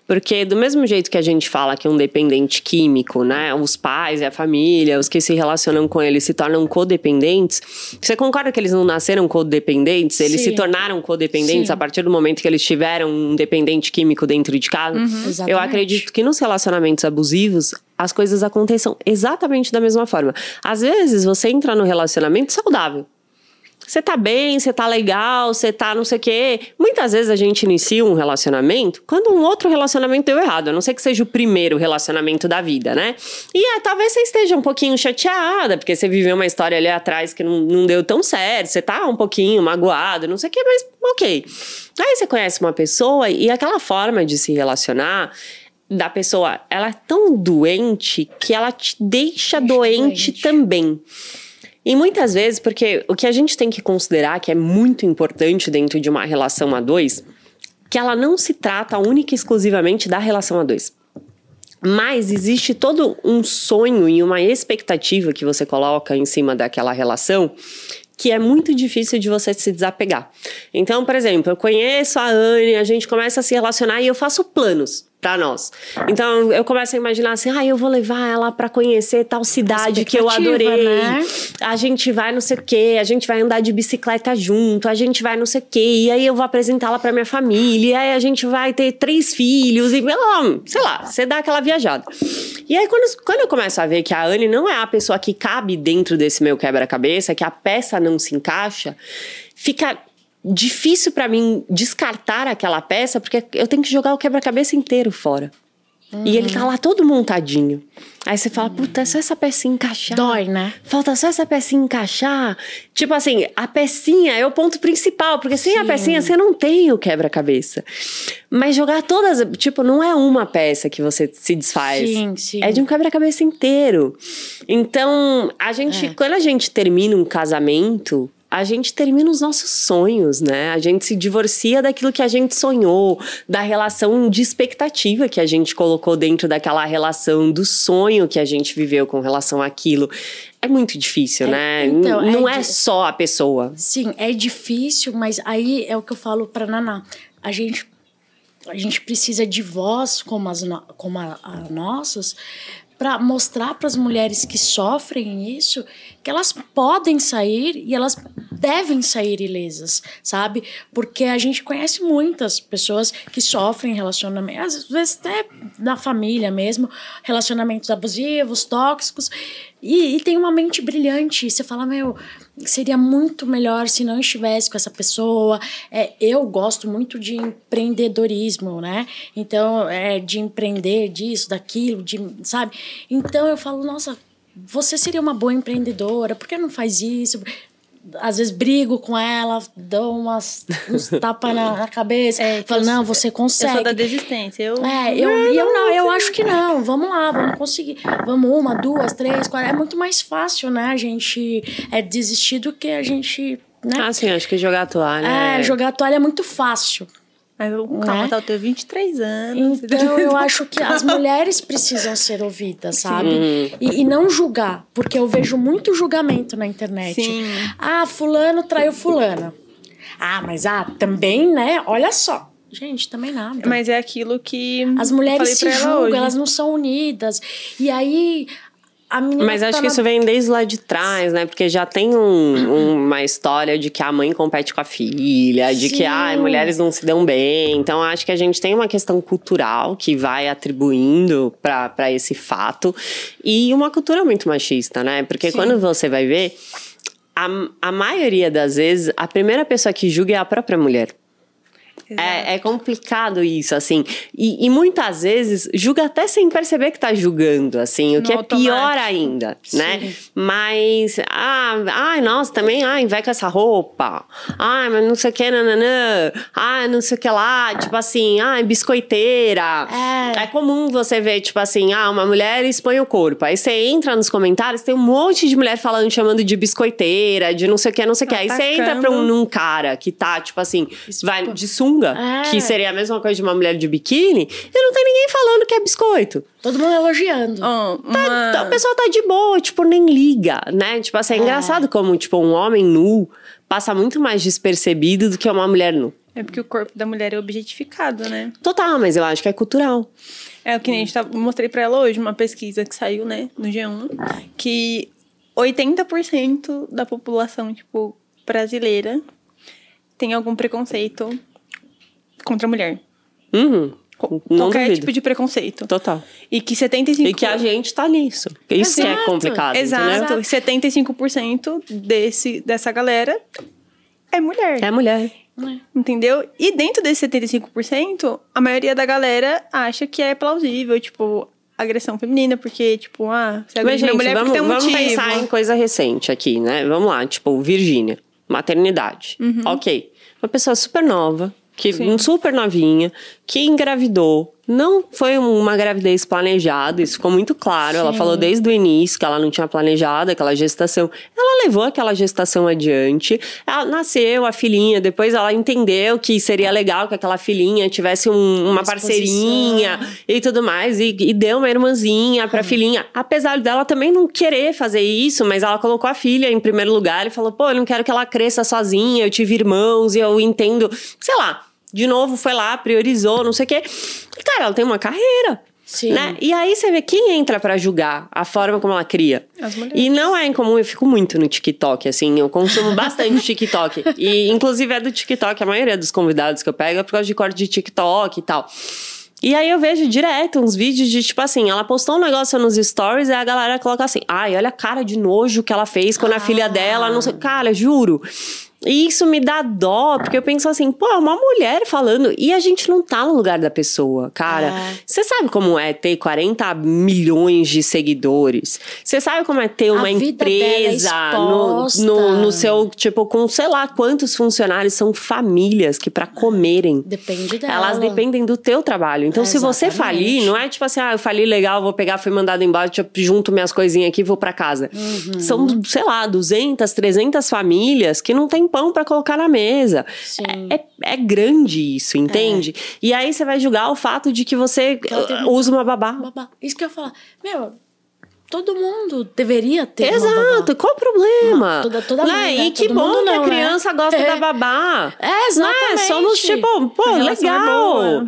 Porque do mesmo jeito que a gente fala que um dependente químico, né, os pais e a família, os que se relacionam com ele se tornam codependentes, você concorda que eles não nasceram codependentes? Eles se tornaram codependentes a partir do momento que eles tiveram um dependente químico dentro de casa? Eu acredito que nos relacionamentos abusivos as coisas aconteçam exatamente da mesma forma. Às vezes você entra no relacionamento saudável. Você tá bem, você tá legal, você tá não sei o quê. Muitas vezes a gente inicia um relacionamento quando um outro relacionamento deu errado. A não ser que seja o primeiro relacionamento da vida, né? E talvez você esteja um pouquinho chateada, porque você viveu uma história ali atrás que não deu tão certo. Você tá um pouquinho magoado, não sei o quê, mas ok. Aí você conhece uma pessoa e aquela forma de se relacionar da pessoa, ela é tão doente que ela te deixa doente também. E muitas vezes, porque o que a gente tem que considerar que é muito importante dentro de uma relação a dois, que ela não se trata única e exclusivamente da relação a dois. Mas existe todo um sonho e uma expectativa que você coloca em cima daquela relação que é muito difícil de você se desapegar. Então, por exemplo, eu conheço a Anne, a gente começa a se relacionar e eu faço planos pra nós. Então, eu começo a imaginar assim, eu vou levar ela pra conhecer tal cidade que eu adorei. Né? A gente vai não sei o quê, a gente vai andar de bicicleta junto, a gente vai não sei o quê, e aí eu vou apresentá-la pra minha família, e aí a gente vai ter 3 filhos, e sei lá, você dá aquela viajada. E aí, quando eu começo a ver que a Anne não é a pessoa que cabe dentro desse meu quebra-cabeça, que a peça não se encaixa, fica difícil pra mim descartar aquela peça, porque eu tenho que jogar o quebra-cabeça inteiro fora. E ele tá lá todo montadinho. Aí você fala, puta, é só essa pecinha encaixar.
Dói, né?
Falta só essa pecinha encaixar. Tipo assim, a pecinha é o ponto principal, porque sem a pecinha você não tem o quebra-cabeça. Mas jogar todas, tipo, não é uma peça que você se desfaz.
Sim.
É de um quebra-cabeça inteiro. Então, quando a gente termina um casamento, a gente termina os nossos sonhos, né? A gente se divorcia daquilo que a gente sonhou, da relação de expectativa que a gente colocou dentro daquela relação, do sonho que a gente viveu com relação àquilo. É muito difícil, né? Então, não é só a pessoa.
Sim, é difícil, mas aí é o que eu falo pra Naná. A gente precisa de voz como as nossas, para mostrar para as mulheres que sofrem isso que elas podem sair e elas devem sair ilesas, sabe? Porque a gente conhece muitas pessoas que sofrem relacionamentos, às vezes até na família mesmo, relacionamentos abusivos, tóxicos, e tem uma mente brilhante. Você fala, seria muito melhor se não estivesse com essa pessoa. Eu gosto muito de empreendedorismo, né? Então, de empreender disso, daquilo, sabe? Então, eu falo, nossa, você seria uma boa empreendedora, por que não faz isso? Às vezes brigo com ela, dou uns tapas na cabeça, falo, não, você consegue.
Eu sou da desistência.
Eu acho que não, vamos lá, vamos conseguir. Vamos 1, 2, 3, 4, é muito mais fácil, né, a gente desistir do que a gente né?
Ah, sim, acho que jogar a toalha.
Jogar a toalha é muito fácil.
Mas calma, tá, eu tenho 23 anos.
Então, eu acho que as mulheres precisam ser ouvidas, sabe? E não julgar, porque eu vejo muito julgamento na internet.
Sim.
Ah, fulano traiu fulana. Ah, mas também, né? Olha só. Gente, também nada.
Mas é aquilo que
as mulheres se julgam,
hoje.
elas não são unidas. E aí...
Mas acho que isso vem desde lá de trás, né? Porque já tem uma história de que a mãe compete com a filha, de que mulheres não se dão bem. Então, acho que a gente tem uma questão cultural que vai atribuindo pra esse fato. E uma cultura muito machista, né? Porque quando você vai ver, a maioria das vezes, a primeira pessoa que julga é a própria mulher. É complicado isso, assim. E muitas vezes julga até sem perceber que tá julgando, assim. O que é pior ainda, né? Mas, nossa, também, vai com essa roupa. Mas não sei o que, nananã. Não sei o que lá. Tipo assim, biscoiteira. É comum você ver, tipo assim, uma mulher expõe o corpo. Aí você entra nos comentários, tem um monte de mulher falando, chamando de biscoiteira, de não sei o que, não sei o que. Aí você entra num cara que tá, tipo assim, vai de sunga, que seria a mesma coisa de uma mulher de biquíni, e não tem ninguém falando que é biscoito.
Todo mundo elogiando.
A pessoa tá de boa, tipo, nem liga, né? Tipo assim, é engraçado como, tipo, um homem nu passa muito mais despercebido do que uma mulher nu.
É porque o corpo da mulher é objetificado, né?
Total, mas eu acho que é cultural.
É o que nem mostrei pra ela hoje, uma pesquisa que saiu, né, no G1, que 80% da população, tipo, brasileira tem algum preconceito contra a mulher. Qualquer tipo de preconceito.
Total.
E que 75%...
E que a gente tá nisso. Isso que é complicado.
Exato. 75% dessa galera é mulher.
É mulher.
Entendeu? E dentro desse 75%, a maioria da galera acha que é plausível, tipo, agressão feminina, porque, tipo, você agride a mulher porque tem um motivo.
Vamos pensar em coisa recente aqui, né? Vamos lá, tipo, Virgínia, maternidade. Ok. Uma pessoa super nova, super novinha, que engravidou. Não foi uma gravidez planejada, isso ficou muito claro. Ela falou desde o início que ela não tinha planejado aquela gestação. Ela levou aquela gestação adiante. Ela nasceu, a filhinha, depois ela entendeu que seria legal que aquela filhinha tivesse uma parceirinha e tudo mais. E deu uma irmãzinha pra filhinha. Apesar dela também não querer fazer isso, mas ela colocou a filha em primeiro lugar e falou, eu não quero que ela cresça sozinha, eu tive irmãos e eu entendo, sei lá. De novo, foi lá, priorizou, não sei o quê. E, cara, ela tem uma carreira.
Sim.
Né? E aí você vê quem entra pra julgar a forma como ela cria.
As mulheres.
E não é incomum, eu fico muito no TikTok, assim. Eu consumo bastante TikTok. E, inclusive, é do TikTok. A maioria dos convidados que eu pego é por causa de corte de TikTok e tal. E aí eu vejo direto uns vídeos de, tipo assim, ela postou um negócio nos stories e a galera coloca assim, olha a cara de nojo que ela fez quando a filha dela, não sei... Cara, juro... E isso me dá dó, porque eu penso assim, é uma mulher falando, e a gente não tá no lugar da pessoa, cara. Você sabe como é ter 40 milhões de seguidores? Você sabe como é ter uma empresa no seu, tipo, com sei lá quantos funcionários, são famílias que pra comerem.
Depende dela.
Elas dependem do teu trabalho. Então, se você falir, não é tipo assim, eu falei legal, vou pegar, fui mandado embora, junto minhas coisinhas aqui e vou pra casa. São, sei lá, 200, 300 famílias que não tem pão pra colocar na mesa. É grande isso, entende? E aí você vai julgar o fato de que você usa uma babá.
Isso que eu ia falar. Todo mundo deveria ter uma babá.
Exato, qual o problema?
Toda mãe, né?
E que bom que a criança gosta da babá.
Exatamente.
Somos tipo, legal.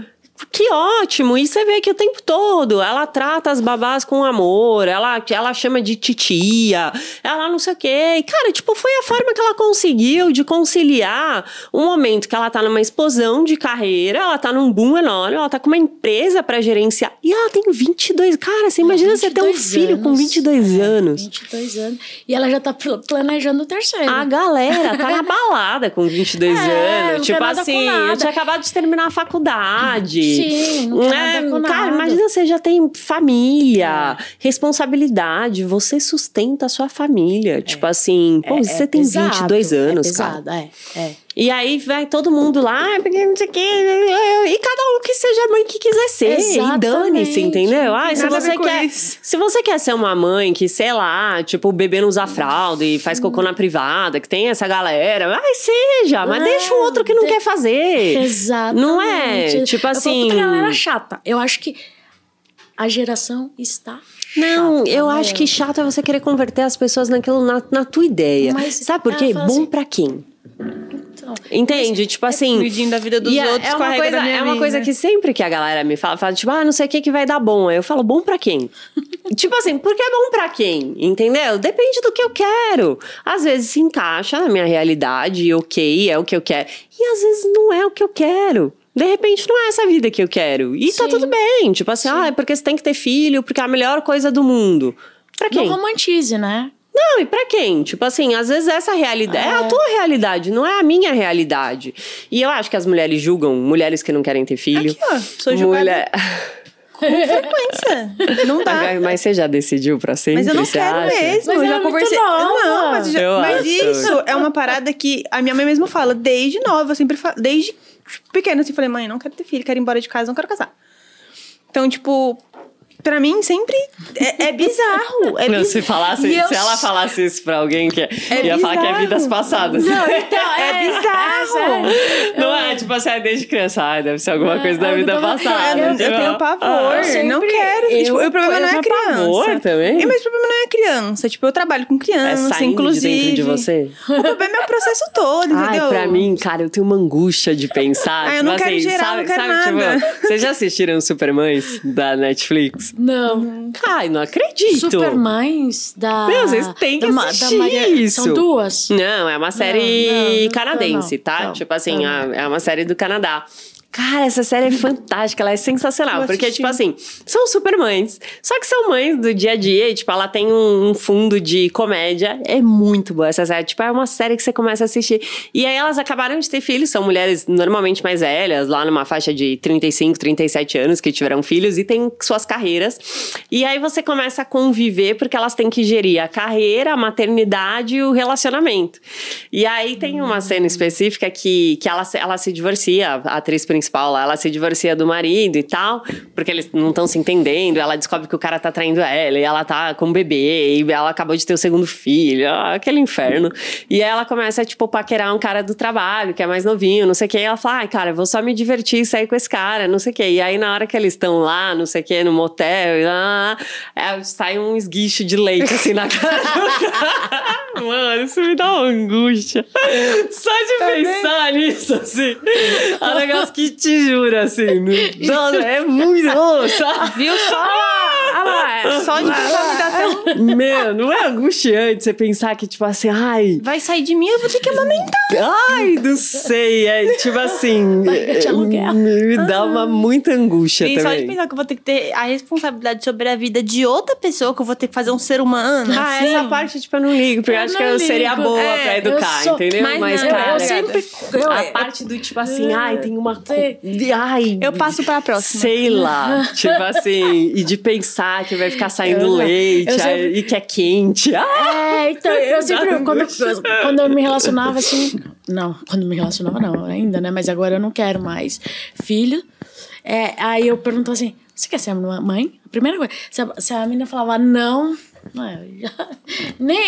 Que ótimo! E você vê que o tempo todo ela trata as babás com amor, ela chama de titia, ela não sei o quê. E, cara, tipo, foi a forma que ela conseguiu de conciliar um momento que ela tá numa explosão de carreira, ela tá num boom enorme, ela tá com uma empresa pra gerenciar. E ela tem 22... Cara, você imagina você ter um filho com 22 anos.
22 anos. E ela já tá planejando o terceiro.
A galera tá na balada com 22 anos. Tipo assim, eu tinha acabado de terminar a faculdade.
Sim, não tem nada com nada.
Cara, imagina, você já tem família, responsabilidade, você sustenta a sua família. Tipo assim, você tem
pesado,
22 anos,
pesado,
cara. E aí vai todo mundo lá, porque não sei o quê. E cada um que seja a mãe que quiser ser.
Exatamente.
E dane-se, entendeu?
Se
Se você quer ser uma mãe que, sei lá, tipo, o bebê não usa fralda e faz cocô na privada, que tem essa galera, seja, mas deixa o outro que não quer fazer.
Exatamente.
Não é? Tipo assim.
Eu galera chata. Eu acho que a geração está
Não,
chata,
eu acho que chato é você querer converter as pessoas naquilo na tua ideia.
Mas
sabe por quê? Bom
assim,
pra quem?
Então,
Tipo assim.
Cuidinho da vida dos outros,
É uma coisa que sempre que a galera me fala, tipo, não sei o que vai dar bom. Aí eu falo, bom pra quem? Tipo assim, porque é bom pra quem? Entendeu? Depende do que eu quero. Às vezes se encaixa na minha realidade, ok, é o que eu quero. E às vezes não é o que eu quero. De repente não é essa vida que eu quero. E tá tudo bem. Tipo assim, é porque você tem que ter filho, porque é a melhor coisa do mundo. Pra quem?
não romantize, né?
Não, e pra quem? Tipo assim, às vezes essa realidade é a tua realidade, não é a minha realidade. E eu acho que as mulheres julgam mulheres que não querem ter filho.
Aqui, ó, sou julgada com frequência. Não dá.
Mas você já decidiu pra sempre?
Mas eu não quero
acha?
mesmo.
Mas
eu já
é muito
conversei.
nova.
Não, mas
Eu
isso
acho.
é uma parada que a minha mãe mesmo fala, desde nova, eu sempre falo, desde pequena, assim, falei, mãe, não quero ter filho, quero ir embora de casa, não quero casar. Então, tipo, pra mim sempre é bizarro.
Não, se ela falasse isso pra alguém que ia falar que é vidas passadas.
Não, então, é bizarro.
Não é tipo assim, desde criança, deve ser alguma coisa da vida passada.
Eu tenho pavor, não quero. Tipo, o problema não é a criança.
Pavor também?
Mas o problema não é a criança. Tipo, eu trabalho com criança,
saindo
inclusive.
de dentro de você?
O problema é o processo todo, entendeu?
Ai, pra mim, cara, eu tenho uma angústia de pensar.
Eu não quero gerar, não quero nada.
Tipo, vocês já assistiram Supermães da Netflix?
Não.
Ai, não acredito.
Supermães da...
Meu, vocês têm que assistir isso.
São duas?
Não, é uma série
não,
canadense, tá? Tipo assim, é uma série do Canadá. Cara, essa série é fantástica, ela é sensacional. Porque, tipo assim, são super mães. Só que são mães do dia a dia. E, tipo, ela tem um fundo de comédia. É muito boa essa série. Tipo, é uma série que você começa a assistir. E aí elas acabaram de ter filhos. São mulheres normalmente mais velhas, lá numa faixa de 35, 37 anos, que tiveram filhos e têm suas carreiras. E aí você começa a conviver, porque elas têm que gerir a carreira, a maternidade e o relacionamento. E aí tem uma cena específica que ela se divorcia, a atriz principal lá, ela se divorcia do marido e tal, porque eles não estão se entendendo, ela descobre que o cara tá traindo ela, e ela tá com um bebê, e ela acabou de ter o segundo filho, aquele inferno. E aí ela começa, tipo, paquerar um cara do trabalho, que é mais novinho, não sei o que, e ela fala, cara, vou só me divertir e sair com esse cara, não sei o que. E aí na hora que eles estão lá, não sei o que, no motel, sai um esguicho de leite, assim, na cara do cara. Mano, isso me dá uma angústia. Só de pensar nisso, assim. É um negócio que te jura, assim. Nossa, é muito bom, sabe?
Viu só? Só de pensar me dá tão...
Meu, não é angustiante você pensar que, tipo assim, ai...
Vai sair de mim, eu vou ter que amamentar.
Ai, não sei. É tipo assim... Me dá muita angústia também.
Só de pensar que eu vou ter que ter a responsabilidade sobre a vida de outra pessoa, que eu vou ter que fazer um ser humano. Assim.
Essa parte, tipo, eu não ligo. Porque eu acho que eu seria boa pra educar, entendeu?
Mas
cara,
eu sempre...
a parte do, tipo assim, ai, tem uma... Ai,
eu passo pra próxima.
Sei lá. Tipo assim, e de pensar que vai ficar saindo leite e que é quente.
Então, eu sempre... Quando eu me relacionava, assim... Não, quando me relacionava não, ainda, né? Mas agora eu não quero mais filho. Aí eu pergunto assim, você quer ser mãe? A primeira coisa, se a menina falava não...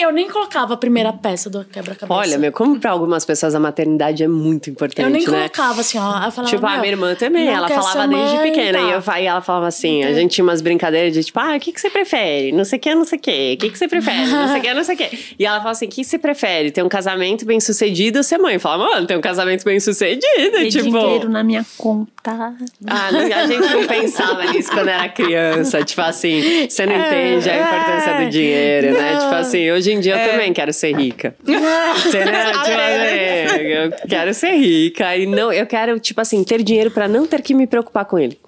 Eu nem colocava a primeira peça do quebra-cabeça.
Olha, como pra algumas pessoas a maternidade é muito importante,
eu nem
né?
colocava assim, ó. Eu falava,
tipo, a minha irmã também, ela falava desde pequena. E ela falava assim, a gente tinha umas brincadeiras de tipo, o que você prefere? Não sei o que, não sei o que. O que você prefere? Não sei o que, não sei o que. E ela falava assim, o que você prefere? Ter um casamento bem sucedido ou ser mãe? Eu falava, mano, ter um casamento bem sucedido.
Ter dinheiro na minha conta.
A gente não pensava nisso quando era criança. Tipo assim, você não entende a importância do dinheiro, né? Tipo assim, hoje em dia eu também quero ser rica. Entendeu? Tipo assim, eu quero ser rica e não, eu quero, tipo assim, ter dinheiro pra não ter que me preocupar com ele.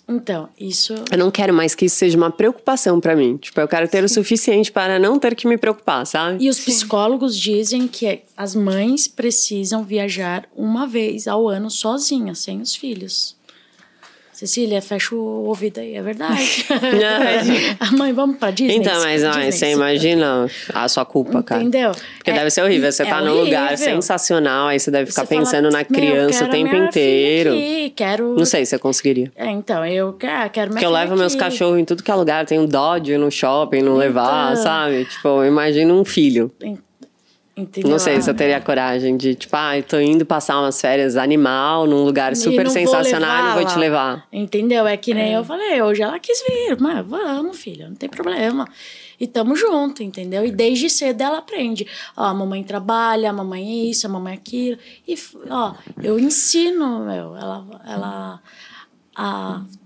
Então, isso...
Eu não quero mais que isso seja uma preocupação pra mim. Tipo, eu quero ter o suficiente para não ter que me preocupar, sabe?
E os psicólogos dizem que as mães precisam viajar uma vez ao ano sozinhas, sem os filhos. Cecília, fecha o ouvido aí, é verdade. Mãe, vamos pra Disney?
Então, mas
Disney,
você imagina a sua culpa, cara.
Entendeu?
Porque deve ser horrível. Você tá num lugar sensacional, aí você deve ficar pensando na criança o tempo inteiro.
Aqui, quero...
Não sei se eu conseguiria.
Então, eu quero minha
Porque eu levo meus cachorros em tudo que é lugar. Tem um Dodge no shopping, não levar, sabe? Tipo, eu imagino um filho.
Entendeu?
Não sei se eu teria coragem de, tipo, tô indo passar umas férias animal num lugar super sensacional e vou te levar.
Entendeu? É que nem eu falei, hoje ela quis vir, mas vamos, filha, não tem problema. E tamo junto, entendeu? E desde cedo ela aprende. Ó, a mamãe trabalha, a mamãe isso, a mamãe aquilo. E, ó, eu ensino, ela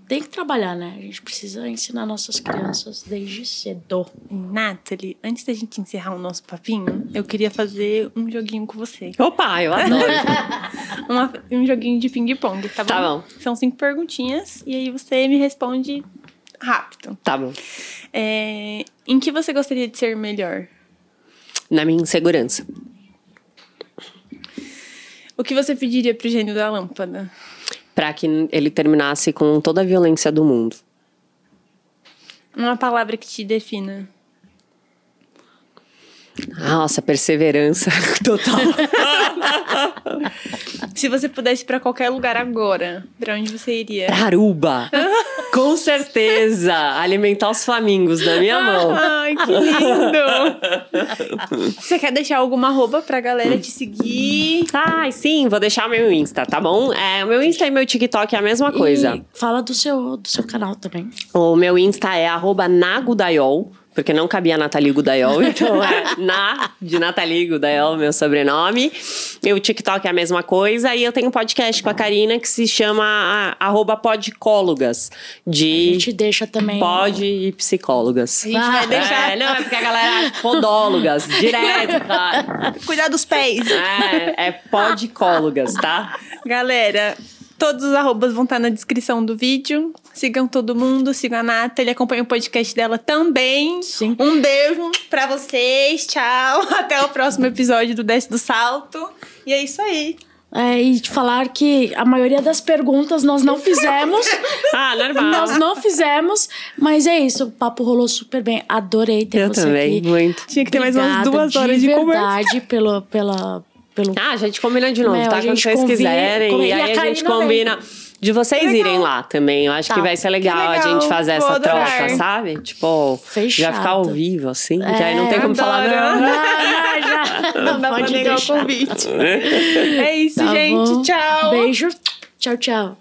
tem que trabalhar, né? A gente precisa ensinar nossas crianças desde cedo.
Nathalie, antes da gente encerrar o nosso papinho, eu queria fazer um joguinho com você.
Opa, eu adoro.
Um joguinho de ping-pong, tá bom?
Tá bom.
São 5 perguntinhas e aí você me responde rápido.
Tá bom.
Em que você gostaria de ser melhor?
Na minha insegurança.
O que você pediria pro gênio da lâmpada?
Pra que ele terminasse com toda a violência do mundo.
Uma palavra que te defina.
Nossa, perseverança total.
Se você pudesse ir pra qualquer lugar agora, pra onde você iria?
Pra Aruba. Com certeza. Alimentar os flamingos na minha mão.
Ai, que lindo. Você quer deixar alguma arroba pra galera te seguir?
Ai, sim, vou deixar o meu Insta, tá bom? O meu Insta e meu TikTok é a mesma coisa.
E fala do seu canal também.
O meu Insta é @nagudaiol. Porque não cabia Nathalie Gudaiol, então de Nathalie Gudaiol, meu sobrenome. E o TikTok é a mesma coisa. E eu tenho um podcast com a Karina que se chama @podicólogas.
A gente deixa também.
Pod e psicólogas.
A gente vai deixar.
Não, é porque a galera acha podólogas, direto, cara.
Cuidar dos pés.
É podicólogas, tá?
Galera, todos os arrobas vão estar na descrição do vídeo. Sigam todo mundo, sigam a Nathalie, acompanhem o podcast dela também.
Sim.
Um beijo pra vocês, tchau. Até o próximo episódio do Desce do Salto. E é isso aí.
E te falar que a maioria das perguntas nós não fizemos.
Normal.
Nós não fizemos, mas é isso. O papo rolou super bem. Adorei ter você
também,
aqui.
muito.
Tinha que ter mais umas
Obrigada
2 horas de conversa.
verdade pelo
A gente combina de novo,
Meu,
tá?
a
Quando
gente
vocês quiserem.
combina,
E aí a gente combina de vocês irem lá também. Eu acho que vai ser legal a
legal.
gente fazer
Vou
essa
adorar.
troca, sabe? Tipo,
Fechado.
já ficar ao vivo, assim. Que aí não tem como falar,
adoro.
não.
Não dá pra
Pode
negar o
deixar.
convite. É isso,
Tá
gente.
bom.
Tchau.
Beijo. Tchau, tchau.